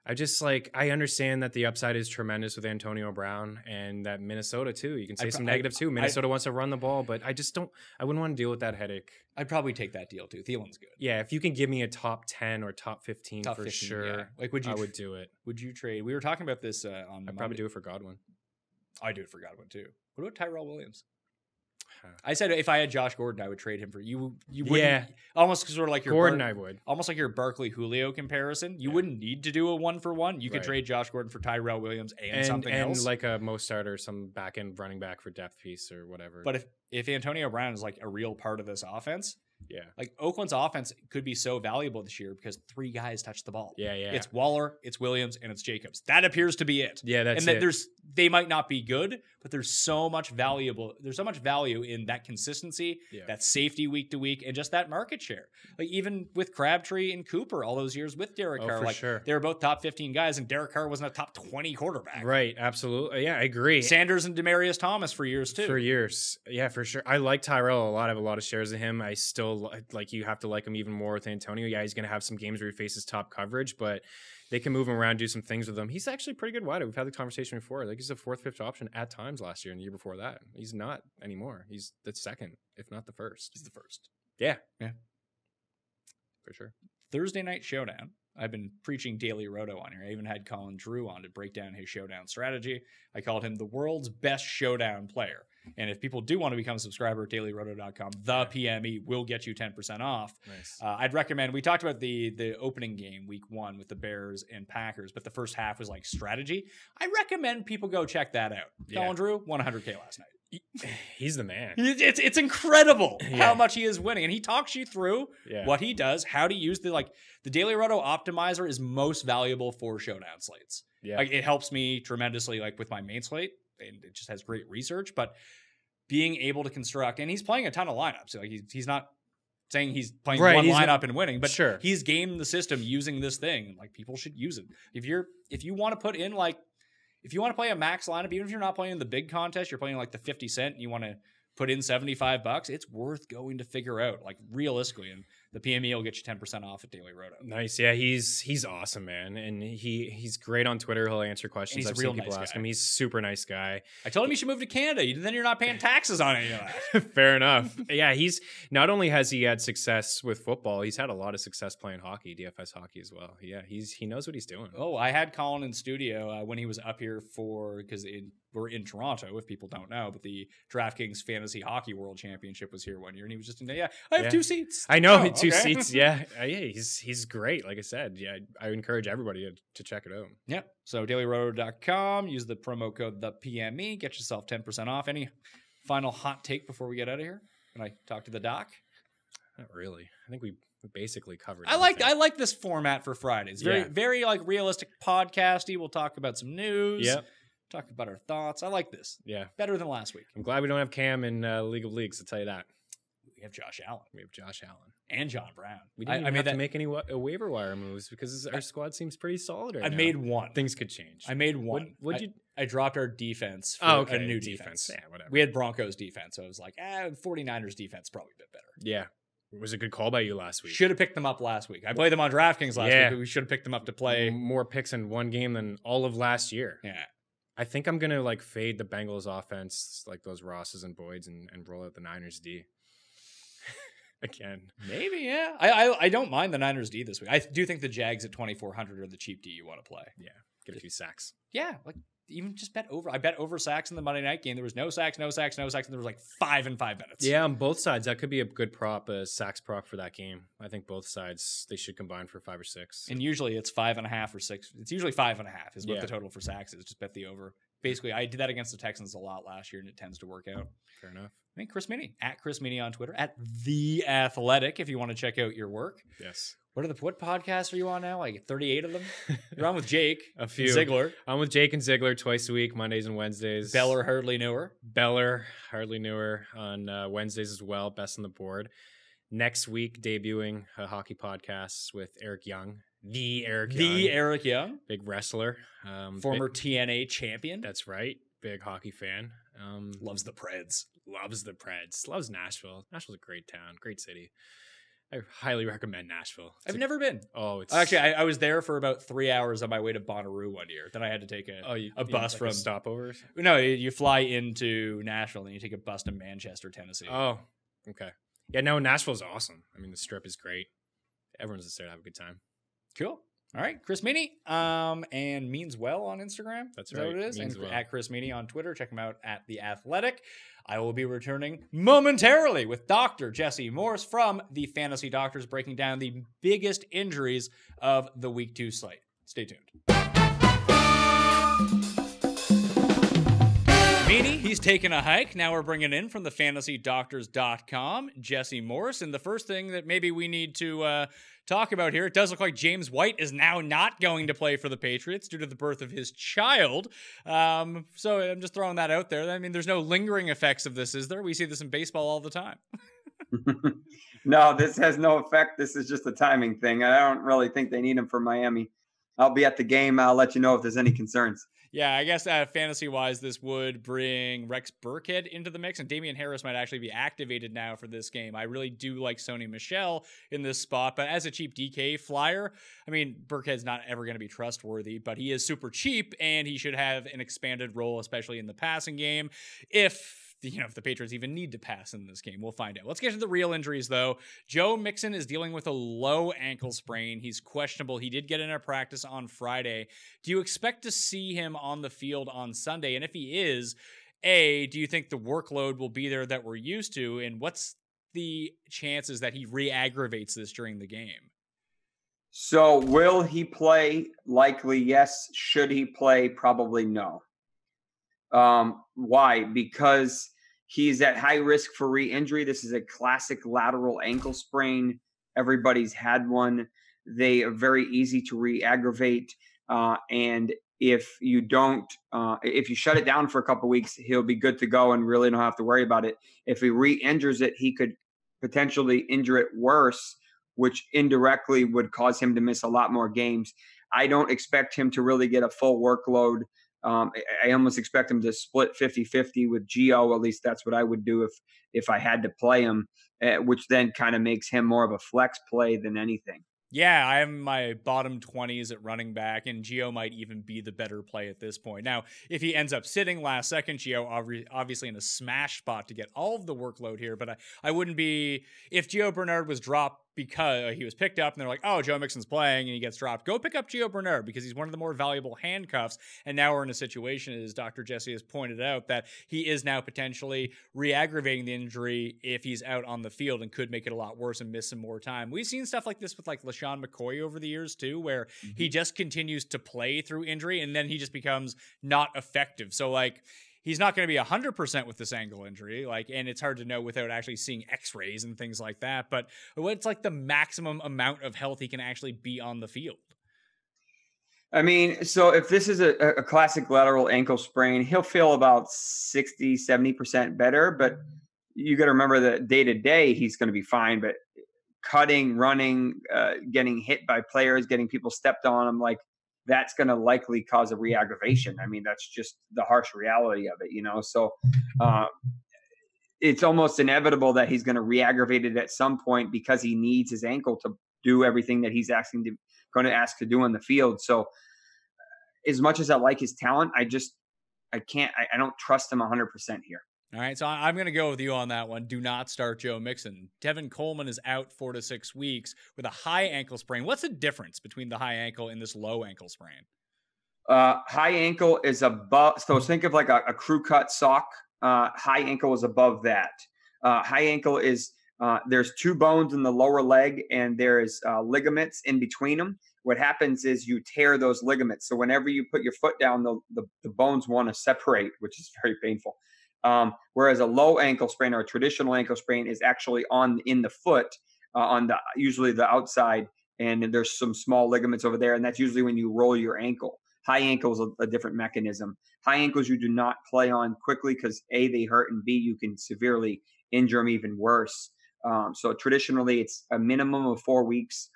I just I understand that the upside is tremendous with Antonio Brown and that Minnesota too. You can say some negative too. Minnesota wants to run the ball, but I wouldn't want to deal with that headache. I'd probably take that deal too. Thielen's good. Yeah, if you can give me a top 10 or top 15 Top for 15, sure, yeah. Like, would you? I would do it. Would you trade? We were talking about this on. I'd Monday. probably do it for Godwin. I do it for Godwin too. What about Tyrell Williams? I said if I had Josh Gordon, I would trade him for you. You wouldn't, Yeah. almost sort of like your Gordon, I would. almost like your Barkley Julio comparison. You wouldn't need to do a 1-for-1. You could Right. trade Josh Gordon for Tyrell Williams and something else. like a Mostert or some back end running back for depth piece or whatever. But if Antonio Brown is like a real part of this offense, yeah, like Oakland's offense could be so valuable this year because 3 guys touch the ball. yeah. It's Waller, it's Williams, and it's Jacobs. That appears to be it. Yeah, that's and it. that they might not be good, but there's so much value in that consistency, Yeah. that safety week to week, and just that market share. Like even with Crabtree and Cooper all those years with Derek Carr, for like sure. they were both top 15 guys, and Derek Carr wasn't a top 20 quarterback. Right, absolutely. Yeah, I agree. Sanders and Demarius Thomas for years too. For years. Yeah, for sure. I like Tyrell a lot. I have a lot of shares of him. I still you have to like him even more with Antonio. Yeah, he's going to have some games where he faces top coverage, but they can move him around, do some things with him. He's actually a pretty good wide. We've had the conversation before. Like he's a 4th, 5th option at times last year and the year before that. He's not anymore. He's the 2nd, if not the 1st. He's the first. Yeah. Yeah. For sure. Thursday night showdown. I've been preaching Daily Roto on here. I even had Colin Drew on to break down his showdown strategy. I called him the world's best showdown player. And if people do want to become a subscriber at dailyroto.com, the PME will get you 10% off. Nice. I'd recommend, we talked about the opening game week 1 with the Bears and Packers, but the first half was like strategy. I recommend people go check that out. Yeah. Colin Drew, won 100K last night. He's the man. It's incredible Yeah. how much he is winning. And he talks you through Yeah. what he does, how to use the Daily Roto optimizer is most valuable for showdown slates. Yeah. Like it helps me tremendously like with my main slate, and it just has great research, but being able to construct, and he's playing a ton of lineups. Like he's not saying he's playing Right, one he's lineup not- and winning, but Sure. he's gamed the system using this thing. Like people should use it. If you want to put in if you want to play a max lineup, even if you're not playing in the big contest, you're playing like the 50 cent and you want to put in $75, it's worth going to figure out like realistically. And the PME will get you 10% off at Daily Roto. Nice. Yeah, he's awesome, man. And he's great on Twitter. He'll answer questions. he's a I've real seen people nice ask guy. him. He's a super nice guy. I told him he should move to Canada. Then you're not paying taxes on any of that. Fair enough. Yeah, he's not only has he had success with football, he's had a lot of success playing hockey, DFS hockey as well. Yeah, he knows what he's doing. Oh, I had Colin in studio when he was up here because we're in Toronto, if people don't know, but the DraftKings Fantasy Hockey World Championship was here one year, and he was just in there. Yeah, I have Yeah. 2 seats. I know, Oh, 2 okay. seats. Yeah, yeah, he's great. Like I said, yeah, I encourage everybody to check it out. Yep. So dailyroto.com, use the promo code the PME, get yourself 10% off. Any final hot take before we get out of here? Can I talk to the doc? Not really. I think we basically covered. I like this format for Fridays. Very Yeah. very like realistic podcasty. We'll talk about some news. Yep. Talk about our thoughts. I like this. Yeah. Better than last week. I'm glad we don't have Cam in League of Leagues. I'll tell you that. We have Josh Allen We have Josh Allen. and John Brown. We didn't I even made have that. to make any waiver wire moves because our squad seems pretty solid right I now. made one. Things could change. I made one. What'd you? I dropped our defense for Oh, okay. a new defense. Yeah, whatever. We had Broncos defense, so I was like, 49ers defense probably a bit better. Yeah. It was a good call by you last week. Should have picked them up last week. I played them on DraftKings last Yeah. week, but we should have picked them up to play. More picks in one game than all of last year. Yeah. I think I'm gonna fade the Bengals offense, like those Rosses and Boyds, and roll out the Niners D. Again. Maybe, yeah. I don't mind the Niners D this week. I do think the Jags at 2,400 are the cheap D you want to play. Yeah. Get a few sacks. Yeah, like even just bet over. I bet over sacks in the Monday night game. There was no sacks, and there was like 5 in 5 minutes. Yeah, on both sides. That could be a good prop, a sacks prop for that game. I think both sides, they should combine for 5 or 6. And usually it's 5.5 or 6. It's usually 5.5 is what Yeah. the total for sacks is. Just bet the over. Basically, I did that against the Texans a lot last year, and it tends to work out. Fair enough. I think Chris Meaney at Chris Meaney on Twitter at The Athletic if you want to check out your work. Yes. What podcasts are you on now? Like 38 of them. You're on with Jake, A few. Ziegler, I'm with Jake and Ziegler twice a week, Mondays and Wednesdays. Beller, hardly newer. Beller, hardly newer on Wednesdays as well. Best on the board. Next week, debuting a hockey podcast with Eric Young The Eric Young, big wrestler, former TNA champion. That's right. Big hockey fan. Loves the Preds. Loves Nashville. Nashville's a great town, great city. I highly recommend Nashville. I've never been. Oh, it's actually I was there for about 3 hours on my way to Bonnaroo one year. Then I had to take a bus from stopovers. No, you fly into Nashville, then you take a bus to Manchester, Tennessee. Oh, okay. Yeah, no, Nashville's awesome. I mean, the Strip is great. Everyone's just there to have a good time. Cool. All right, Chris Meaney, and Means Well on Instagram. That's right. Is that what it is? Means and Well. At Chris Meaney on Twitter. Check him out at The Athletic. I will be returning momentarily with Dr. Jesse Morse from the Fantasy Doctors, breaking down the biggest injuries of the Week 2 slate. Stay tuned. Meaney, he's taking a hike. Now we're bringing in from the fantasydoctors.com, Jesse Morse. And the first thing that maybe we need to talk about here, it does look like James White is now not going to play for the Patriots due to the birth of his child. So I'm just throwing that out there. I mean, there's no lingering effects of this, is there? We see this in baseball all the time. No, this has no effect. This is just a timing thing. I don't really think they need him for Miami. I'll be at the game. I'll let you know if there's any concerns. Yeah, I guess fantasy-wise, this would bring Rex Burkhead into the mix, and Damian Harris might actually be activated now for this game. I really do like Sony Michel in this spot, but as a cheap DK flyer, I mean, Burkhead's not ever going to be trustworthy, but he is super cheap, and he should have an expanded role, especially in the passing game, if the Patriots even need to pass in this game. We'll find out. Let's get to the real injuries, though. Joe Mixon is dealing with a low ankle sprain. He's questionable. He did get in a practice on Friday. Do you expect to see him on the field on Sunday? And if he is, do you think the workload will be there that we're used to? And what's the chances that he re-aggravates this during the game? So will he play? Likely, yes. Should he play? Probably no. Why? Because he's at high risk for re-injury. This is a classic lateral ankle sprain. Everybody's had one. They are very easy to re-aggravate. And if you if you shut it down for a couple of weeks, he'll be good to go and really don't have to worry about it. If he re-injures it, he could potentially injure it worse, which indirectly would cause him to miss a lot more games. I don't expect him to really get a full workload. I almost expect him to split 50-50 with Gio. At least that's what I would do if I had to play him, which then kind of makes him more of a flex play than anything. Yeah, I am my bottom 20s at running back, and Gio might even be the better play at this point. Now, if he ends up sitting last second, Gio obviously in a smash spot to get all of the workload here, but I wouldn't be – if Gio Bernard was dropped because he was picked up and they're like, oh, Joe Mixon's playing and he gets dropped, go pick up Gio Bernard because he's one of the more valuable handcuffs. And now we're in a situation, as Dr. Jesse has pointed out, that he is now potentially re-aggravating the injury if he's out on the field and could make it a lot worse and miss some more time. We've seen stuff like this with like LaShawn McCoy over the years too, where he just continues to play through injury and then he just becomes not effective. So like, he's not going to be 100% with this ankle injury, and it's hard to know without actually seeing x-rays and things like that. But what's like the maximum amount of health he can actually be on the field? I mean, so if this is a classic lateral ankle sprain, he'll feel about 60, 70% better. But you got to remember that day to day, he's going to be fine. But cutting, running, getting hit by players, getting people stepped on him, that's going to likely cause a re-aggravation. I mean, that's just the harsh reality of it, So it's almost inevitable that he's going to re-aggravate it at some point because he needs his ankle to do everything that he's going to ask to do on the field. So as much as I like his talent, I don't trust him 100% here. All right, so I'm going to go with you on that one. Do not start Joe Mixon. Tevin Coleman is out 4 to 6 weeks with a high ankle sprain. What's the difference between the high ankle and this low ankle sprain? High ankle is above. So think of like a crew cut sock. High ankle is above that. High ankle is there's two bones in the lower leg and there's ligaments in between them. What happens is you tear those ligaments. So whenever you put your foot down, the bones want to separate, which is very painful. Whereas a low ankle sprain or a traditional ankle sprain is actually in the foot, usually the outside, and there's some small ligaments over there, and that's usually when you roll your ankle. High ankle is a different mechanism. High ankles you do not play on quickly because A, they hurt, and B, you can severely injure them even worse. So traditionally, it's a minimum of 4 weeks.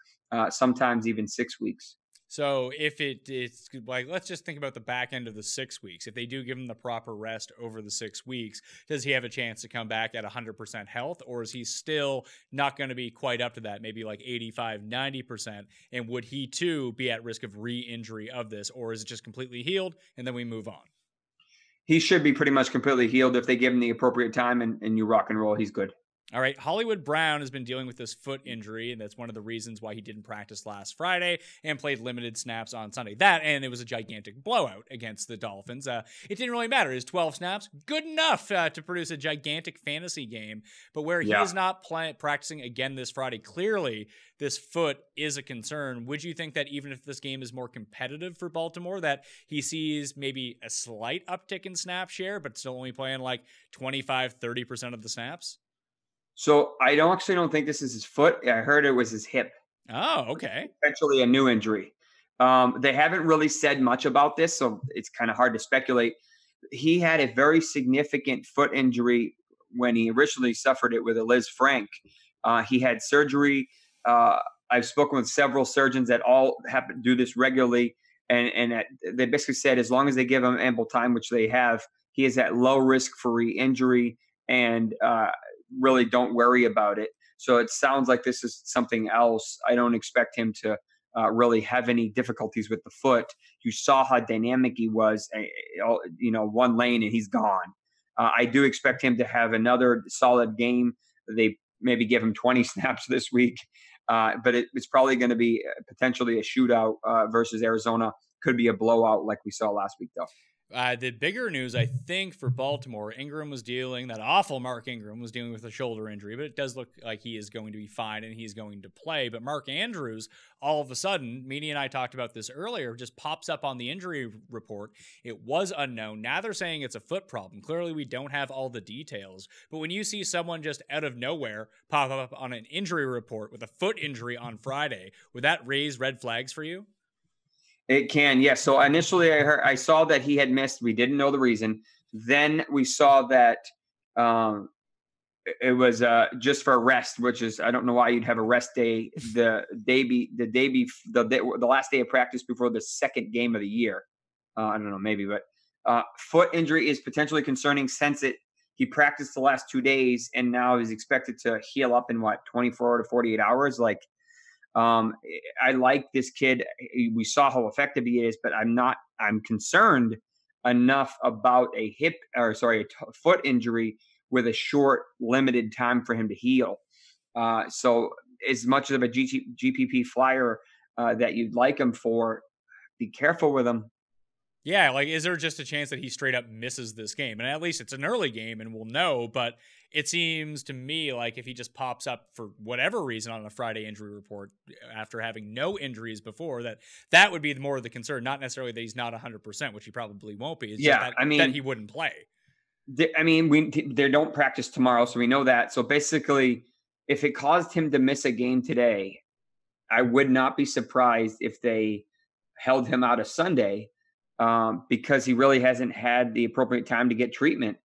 sometimes even 6 weeks. So if it's like, let's just think about the back end of the 6 weeks. If they do give him the proper rest over the 6 weeks, does he have a chance to come back at 100% health, or is he still not going to be quite up to that, maybe like 85, 90%? And would he too be at risk of re-injury of this, or is it just completely healed and then we move on? He should be pretty much completely healed if they give him the appropriate time and you rock and roll. He's good. All right, Hollywood Brown has been dealing with this foot injury, and that's one of the reasons why he didn't practice last Friday and played limited snaps on Sunday. That, and it was a gigantic blowout against the Dolphins. It didn't really matter. His 12 snaps, good enough to produce a gigantic fantasy game. But where he is not practicing again this Friday, clearly this foot is a concern. Would you think that even if this game is more competitive for Baltimore, that he sees maybe a slight uptick in snap share, but still only playing like 25, 30% of the snaps? So I actually don't think this is his foot. I heard it was his hip. Oh, okay. Potentially a new injury. They haven't really said much about this, so it's kind of hard to speculate. He had a very significant foot injury when he originally suffered it with a Liz Frank. He had surgery. I've spoken with several surgeons that all have to do this regularly, and they basically said as long as they give him ample time, which they have, he is at low risk for re-injury, and really don't worry about it. So it sounds like this is something else. I don't expect him to really have any difficulties with the foot. You saw how dynamic he was, one lane and he's gone. I do expect him to have another solid game. They maybe give him 20 snaps this week, but it's probably going to be potentially a shootout versus Arizona. Could be a blowout like we saw last week, though. The bigger news, I think, for Baltimore, that awful Mark Ingram was dealing with a shoulder injury, but it does look like he is going to be fine and he's going to play. But Mark Andrews, all of a sudden, Meaney and I talked about this earlier, just pops up on the injury report. It was unknown. Now they're saying it's a foot problem. Clearly, we don't have all the details. But when you see someone just out of nowhere pop up on an injury report with a foot injury on Friday, would that raise red flags for you? It can, yes. So initially I saw that he had missed. We didn't know the reason. Then we saw that it was just for a rest, which is, I don't know why you'd have a rest day the last day of practice before the second game of the year. I don't know, maybe, but foot injury is potentially concerning since he practiced the last 2 days and now is expected to heal up in 24 to 48 hours. I like this kid. We saw how effective he is, but I'm concerned enough about a foot injury with a short, limited time for him to heal. So as much of a GPP flyer that you'd like him for, be careful with him. Yeah, is there just a chance that he straight up misses this game? And at least it's an early game and we'll know, but it seems to me like if he just pops up for whatever reason on a Friday injury report after having no injuries before, that would be more of the concern, not necessarily that he's not 100%, which he probably won't be. It's just that he wouldn't play. They don't practice tomorrow, so we know that. So basically, if it caused him to miss a game today, I would not be surprised if they held him out of Sunday. Because he really hasn't had the appropriate time to get treatment.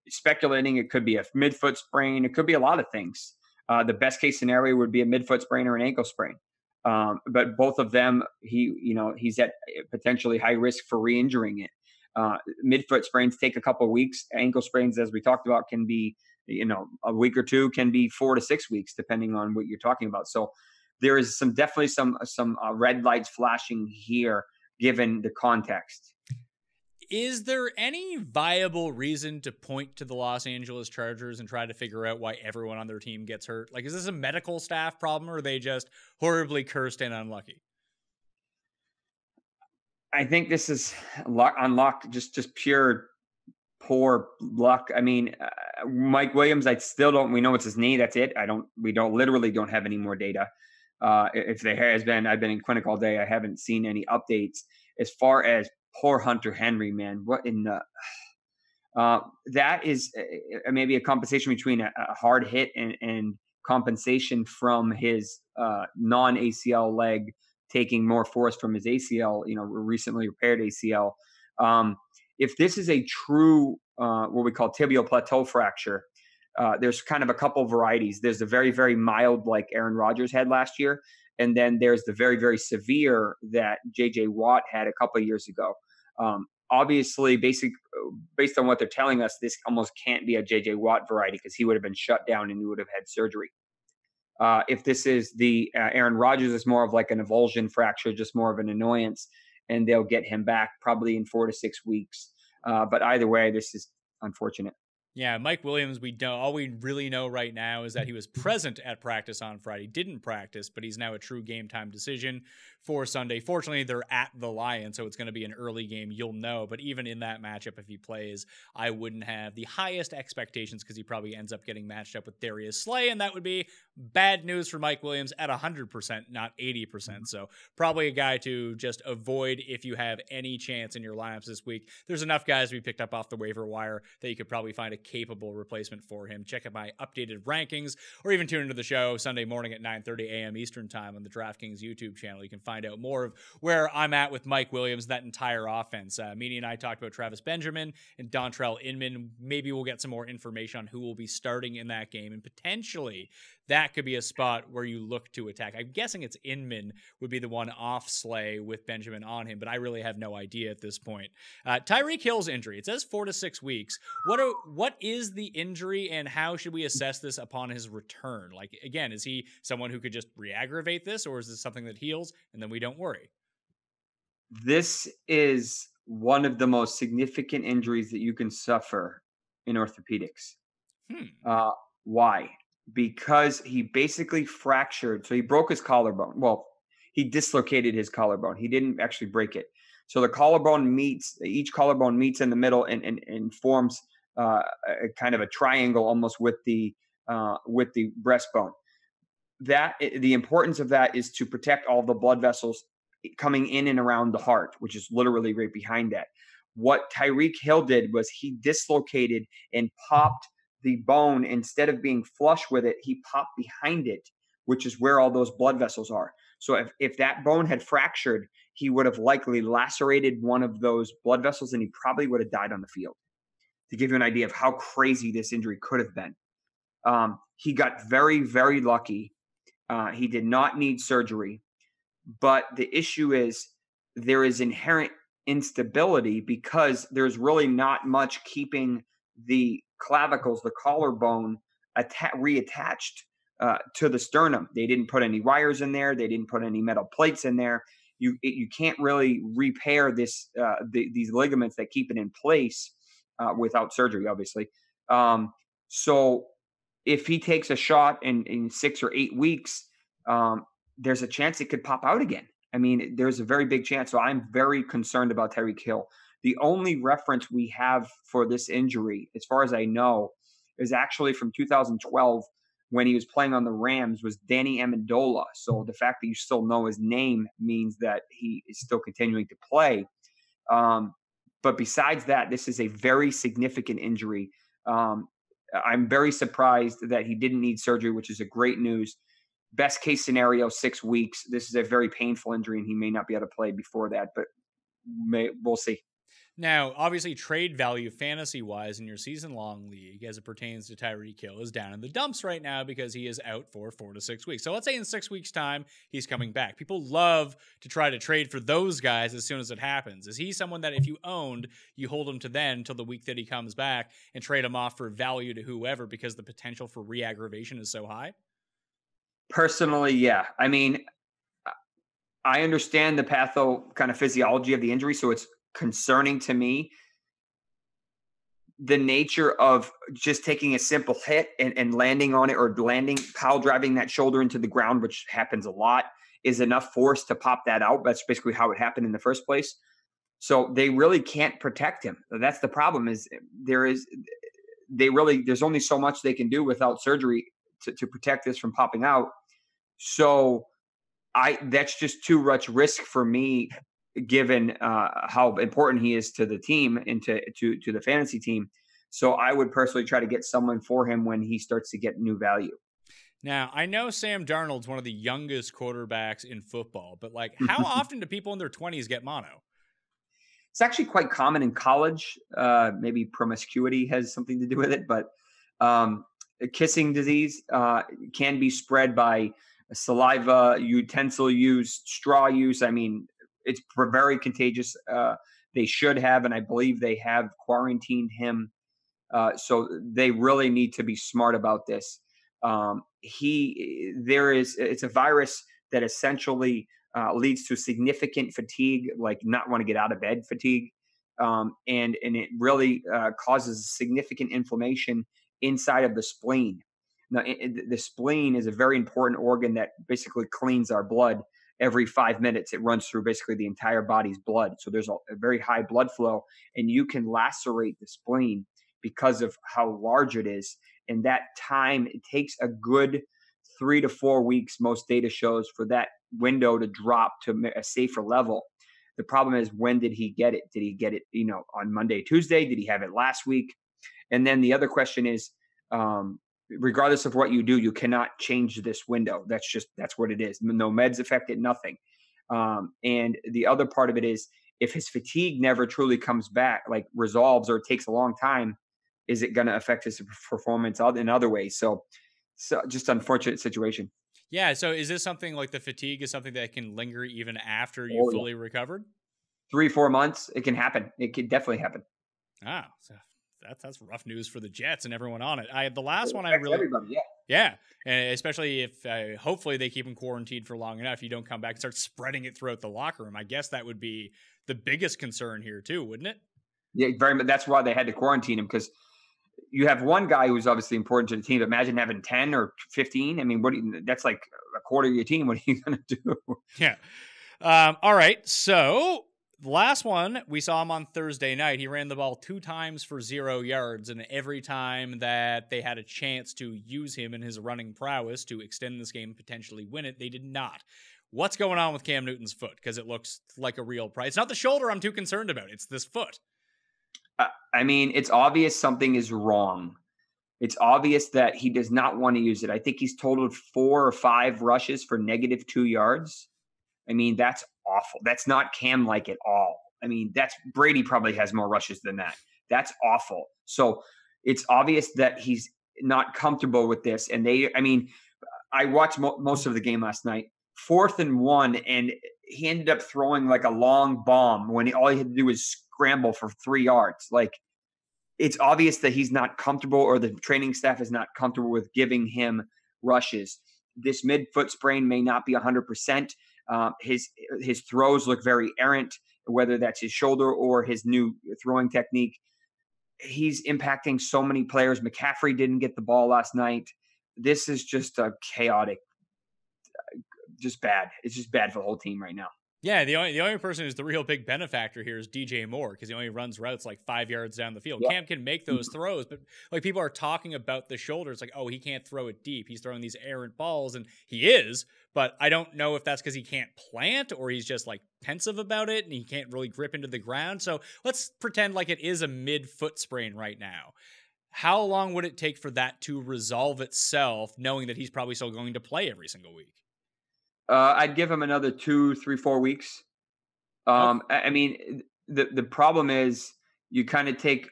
Speculating, it could be a midfoot sprain. It could be a lot of things. The best case scenario would be a midfoot sprain or an ankle sprain. But both of them, he's at potentially high risk for re-injuring it. Midfoot sprains take a couple of weeks. Ankle sprains, as we talked about, can be, a week or two, can be 4 to 6 weeks, depending on what you're talking about. So there is definitely some red lights flashing here, given the context. Is there any viable reason to point to the Los Angeles Chargers and try to figure out why everyone on their team gets hurt? Is this a medical staff problem, or are they just horribly cursed and unlucky? I think this is luck, just pure poor luck. I mean, Mike Williams, we know it's his knee. That's it. We literally don't have any more data. If there has been, I've been in clinic all day. I haven't seen any updates. As far as poor Hunter Henry, man, what in the that is maybe a compensation between a hard hit and compensation from his non-ACL leg taking more force from his ACL, recently repaired ACL. If this is a true what we call tibial plateau fracture, there's kind of a couple varieties. There's a very, very mild, like Aaron Rodgers had last year. And then there's the very, very severe that J.J. Watt had a couple of years ago. Obviously, based on what they're telling us, this almost can't be a J.J. Watt variety because he would have been shut down and he would have had surgery. If this is the Aaron Rodgers, is more of like an avulsion fracture, just more of an annoyance, and they'll get him back probably in 4 to 6 weeks. But either way, this is unfortunate. Yeah, Mike Williams, all we really know right now is that he was present at practice on Friday, didn't practice, but he's now a true game time decision for Sunday. Fortunately, they're at the Lions, so it's going to be an early game. You'll know, but even in that matchup, if he plays, I wouldn't have the highest expectations because he probably ends up getting matched up with Darius Slay, and that would be bad news for Mike Williams at 100%, not 80%. So probably a guy to just avoid if you have any chance in your lineups this week. There's enough guys to be picked up off the waiver wire that you could probably find a capable replacement for him. Check out my updated rankings, or even tune into the show Sunday morning at 9:30 a.m. Eastern time on the DraftKings YouTube channel. You can find out more of where I'm at with Mike Williams, that entire offense. Meaney and I talked about Travis Benjamin and Dontrell Inman. Maybe we'll get some more information on who will be starting in that game, and potentially that could be a spot where you look to attack. I'm guessing it's Inman would be the one off Slay with Benjamin on him, but I really have no idea at this point. Tyreek Hill's injury, it says 4 to 6 weeks. What is the injury, and how should we assess this upon his return? Like, again, is he someone who could just re-aggravate this, or is this something that heals and then we don't worry? This is one of the most significant injuries that you can suffer in orthopedics. Why? Because he basically fractured. So he broke his collarbone. Well, he dislocated his collarbone. He didn't actually break it. So the collarbone each collarbone meets in the middle and forms a kind of a triangle almost with the breastbone. The importance of that is to protect all the blood vessels coming in and around the heart, which is literally right behind that. What Tyreek Hill did was he dislocated and popped the bone. Instead of being flush with it, he popped behind it, which is where all those blood vessels are. So if that bone had fractured, he would have likely lacerated one of those blood vessels and he probably would have died on the field. To give you an idea of how crazy this injury could have been. He got very, very lucky. He did not need surgery. But the issue is there is inherent instability because there's really not much keeping the clavicles, the collarbone, reattached to the sternum. They didn't put any wires in there. They didn't put any metal plates in there. You can't really repair these ligaments that keep it in place without surgery, obviously. So if he takes a shot in 6 or 8 weeks, there's a chance it could pop out again. I mean, there's a very big chance. So I'm very concerned about Tyreek Hill. The only reference we have for this injury, as far as I know, is actually from 2012 when he was playing on the Rams, was Danny Amendola. So the fact that you still know his name means that he is still continuing to play. But besides that, this is a very significant injury. I'm very surprised that he didn't need surgery, which is a great news. Best case scenario, 6 weeks. This is a very painful injury, and he may not be able to play before that, but we'll see. Now, obviously, trade value fantasy-wise in your season-long league, as it pertains to Tyreek Hill, is down in the dumps right now because he is out for 4 to 6 weeks. So let's say in 6 weeks' time, he's coming back. People love to try to trade for those guys as soon as it happens. Is he someone that if you owned, you hold him to then until the week that he comes back and trade him off for value to whoever because the potential for re-aggravation is so high? Personally, yeah. I mean, I understand the patho kind of physiology of the injury, so it's concerning to me. The nature of just taking a simple hit and landing on it, or pile driving that shoulder into the ground, which happens a lot, is enough force to pop that out. That's basically how it happened in the first place. So they really can't protect him. That's the problem. There's only so much they can do without surgery to protect this from popping out. So that's just too much risk for me, given how important he is to the team and to the fantasy team. So I would personally try to get someone for him when he starts to get new value. Now, I know Sam Darnold's one of the youngest quarterbacks in football, but like, how often do people in their 20s get mono? It's actually quite common in college. Maybe promiscuity has something to do with it, but kissing disease can be spread by saliva, utensil use, straw use. I mean, it's very contagious. They should have, and I believe they have quarantined him. So they really need to be smart about this. It's a virus that essentially leads to significant fatigue, like not want to get out of bed fatigue. And it really causes significant inflammation inside of the spleen. Now, the spleen is a very important organ that basically cleans our blood every 5 minutes. It runs through basically the entire body's blood. So there's a very high blood flow, and you can lacerate the spleen because of how large it is. And that time, it takes a good 3 to 4 weeks, most data shows, for that window to drop to a safer level. The problem is, when did he get it? Did he get it, on Monday, Tuesday? Did he have it last week? And then the other question is, regardless of what you do, you cannot change this window. That's what it is. No meds affect it, nothing. And the other part of it is, if his fatigue never truly comes back, like resolves, or it takes a long time, is it going to affect his performance in other ways? So just unfortunate situation. Yeah. So is this something like the fatigue is something that can linger even after you fully recovered? 3-4 months, it can happen. It can definitely happen. So that's rough news for the Jets and everyone on it. The last one everybody, yeah, and especially if hopefully they keep him quarantined for long enough, you don't come back and start spreading it throughout the locker room. I guess that would be the biggest concern here too, wouldn't it? Yeah, very much. That's why they had to quarantine him, because you have one guy who's obviously important to the team. But imagine having 10 or 15. I mean, that's like a quarter of your team. What are you going to do? Yeah. All right. So the last one, we saw him on Thursday night. He ran the ball 2 times for 0 yards. And every time that they had a chance to use him in his running prowess to extend this game, potentially win it, they did not. What's going on with Cam Newton's foot? Because it looks like a real price. It's not the shoulder I'm too concerned about. It's this foot. I mean, it's obvious something is wrong. It's obvious that he does not want to use it. I think he's totaled 4 or 5 rushes for -2 yards. I mean, that's awful. That's not Cam-like at all. I mean, Brady probably has more rushes than that. That's awful. So it's obvious that he's not comfortable with this. And I watched most of the game last night. 4th and 1, and he ended up throwing like a long bomb when all he had to do was scramble for 3 yards. Like, it's obvious that he's not comfortable, or the training staff is not comfortable with giving him rushes. This mid-foot sprain may not be 100%. His throws look very errant, whether that's his shoulder or his new throwing technique. He's impacting so many players. McCaffrey didn't get the ball last night. This is just a chaotic, just bad. It's just bad for the whole team right now. Yeah, the only person who's the real big benefactor here is DJ Moore, because he only runs routes like 5 yards down the field. Yeah. Cam can make those throws, but like, people are talking about the shoulder. It's like, oh, he can't throw it deep. He's throwing these errant balls, and he is, but I don't know if that's because he can't plant, or he's just like pensive about it and he can't really grip into the ground. So let's pretend like it is a mid-foot sprain right now. How long would it take for that to resolve itself, knowing that he's probably still going to play every single week? I'd give him another 2, 3, 4 weeks. I mean, the problem is you kind of take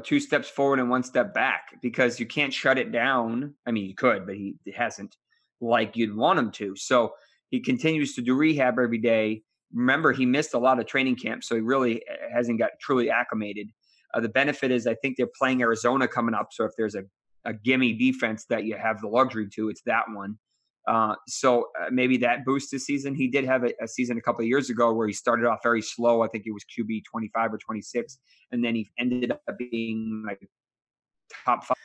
2 steps forward and 1 step back, because you can't shut it down. I mean, you could, but he hasn't, like you'd want him to. So he continues to do rehab every day. Remember, he missed a lot of training camp, so he really hasn't got truly acclimated. The benefit is, I think they're playing Arizona coming up. So if there's a gimme defense that you have the luxury to, it's that one. So maybe that boosts his season. He did have a season a couple of years ago where he started off very slow. I think it was QB 25 or 26, and then he ended up being like top 5.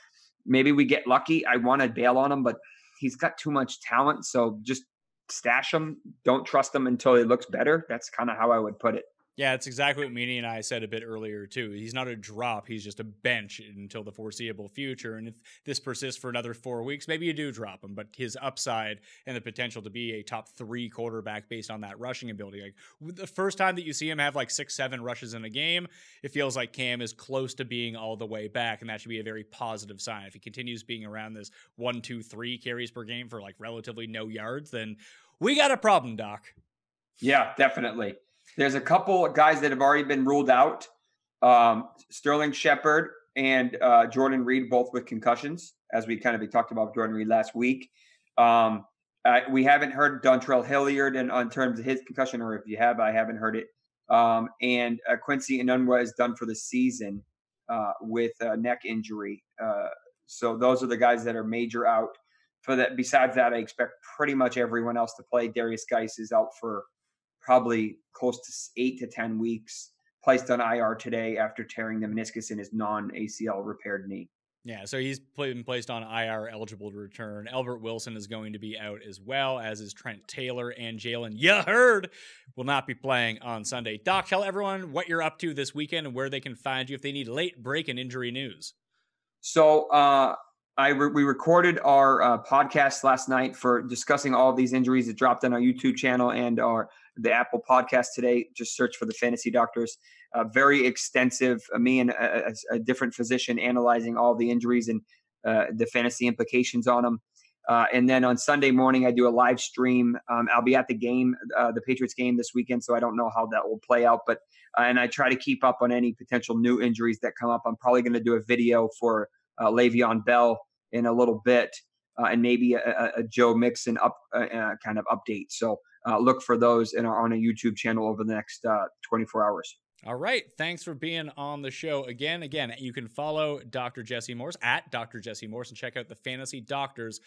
Maybe we get lucky. I want to bail on him, but he's got too much talent. So just stash him. Don't trust him until he looks better. That's kind of how I would put it. Yeah, it's exactly what Meaney and I said a bit earlier, too. He's not a drop. He's just a bench until the foreseeable future. And if this persists for another 4 weeks, maybe you do drop him. But his upside and the potential to be a top 3 quarterback based on that rushing ability. Like, the first time that you see him have like 6-7 rushes in a game, it feels like Cam is close to being all the way back. And that should be a very positive sign. If he continues being around this 1, 2, 3 carries per game for like relatively no yards, then we got a problem, Doc. Yeah, definitely. There's a couple of guys that have already been ruled out. Sterling Shepard and Jordan Reed, both with concussions, as we talked about Jordan Reed last week. We haven't heard Dontrell Hilliard in terms of his concussion, or if you have, I haven't heard it. And Quincy Enunwa is done for the season with a neck injury. So those are the guys that are major out. For that, besides that, I expect pretty much everyone else to play. Darius Geis is out for probably close to 8 to 10 weeks. Placed on IR today after tearing the meniscus in his non-ACL repaired knee. Yeah, so he's been placed on IR, eligible to return. Albert Wilson is going to be out as well, as is Trent Taylor, and Jalen Yaherd will not be playing on Sunday. Doc, tell everyone what you're up to this weekend and where they can find you if they need late breaking injury news. So we recorded our podcast last night for discussing all of these injuries that dropped on our YouTube channel and the Apple podcast today. Just search for the Fantasy Doctors. Very extensive. Me and a different physician analyzing all the injuries and the fantasy implications on them. And then on Sunday morning, I do a live stream. I'll be at the game, the Patriots game this weekend, so I don't know how that will play out. But and I try to keep up on any potential new injuries that come up. I'm probably going to do a video for Le'Veon Bell in a little bit, and maybe a Joe Mixon kind of update. So look for those on a YouTube channel over the next 24 hours. All right. Thanks for being on the show again. Again, you can follow Dr. Jesse Morse at Dr. Jesse Morse and check out thefantasydoctors.com.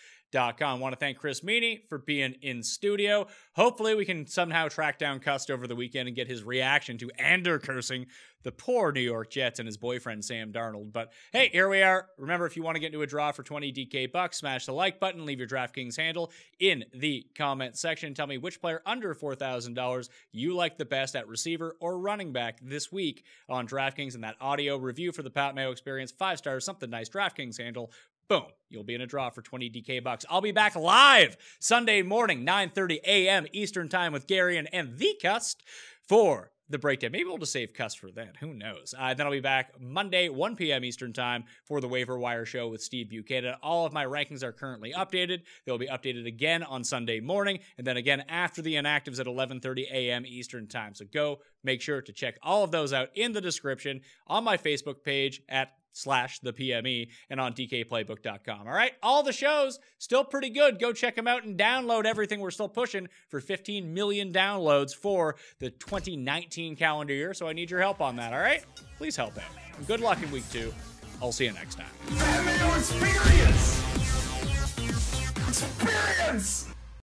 I want to thank Chris Meaney for being in studio. Hopefully we can somehow track down Cust over the weekend and get his reaction to Ander cursing the poor New York Jets and his boyfriend, Sam Darnold. But hey, here we are. Remember, if you want to get into a draw for 20 DK bucks, smash the like button, leave your DraftKings handle in the comment section. Tell me which player under $4,000 you like the best at receiver or running back this week on DraftKings, and that audio review for the Pat Mayo Experience, 5 stars, something nice, DraftKings handle. Boom, you'll be in a draw for 20 DK bucks. I'll be back live Sunday morning, 9:30 a.m. Eastern time with Gary and the Cust for the breakdown. Maybe we'll just save Cust for then. Who knows? Then I'll be back Monday, 1 p.m. Eastern time for the Waiver Wire Show with Steve Buchanan. All of my rankings are currently updated. They'll be updated again on Sunday morning, and then again after the inactives at 11:30 a.m. Eastern time. So go make sure to check all of those out in the description on my Facebook page at /thepme and on dkplaybook.com. All right, all the shows still pretty good. Go check them out and download everything. We're still pushing for 15 million downloads for the 2019 calendar year, so I need your help on that. All right, please help out. And good luck in week 2. I'll see you next time. That Mayo Experience! Experience!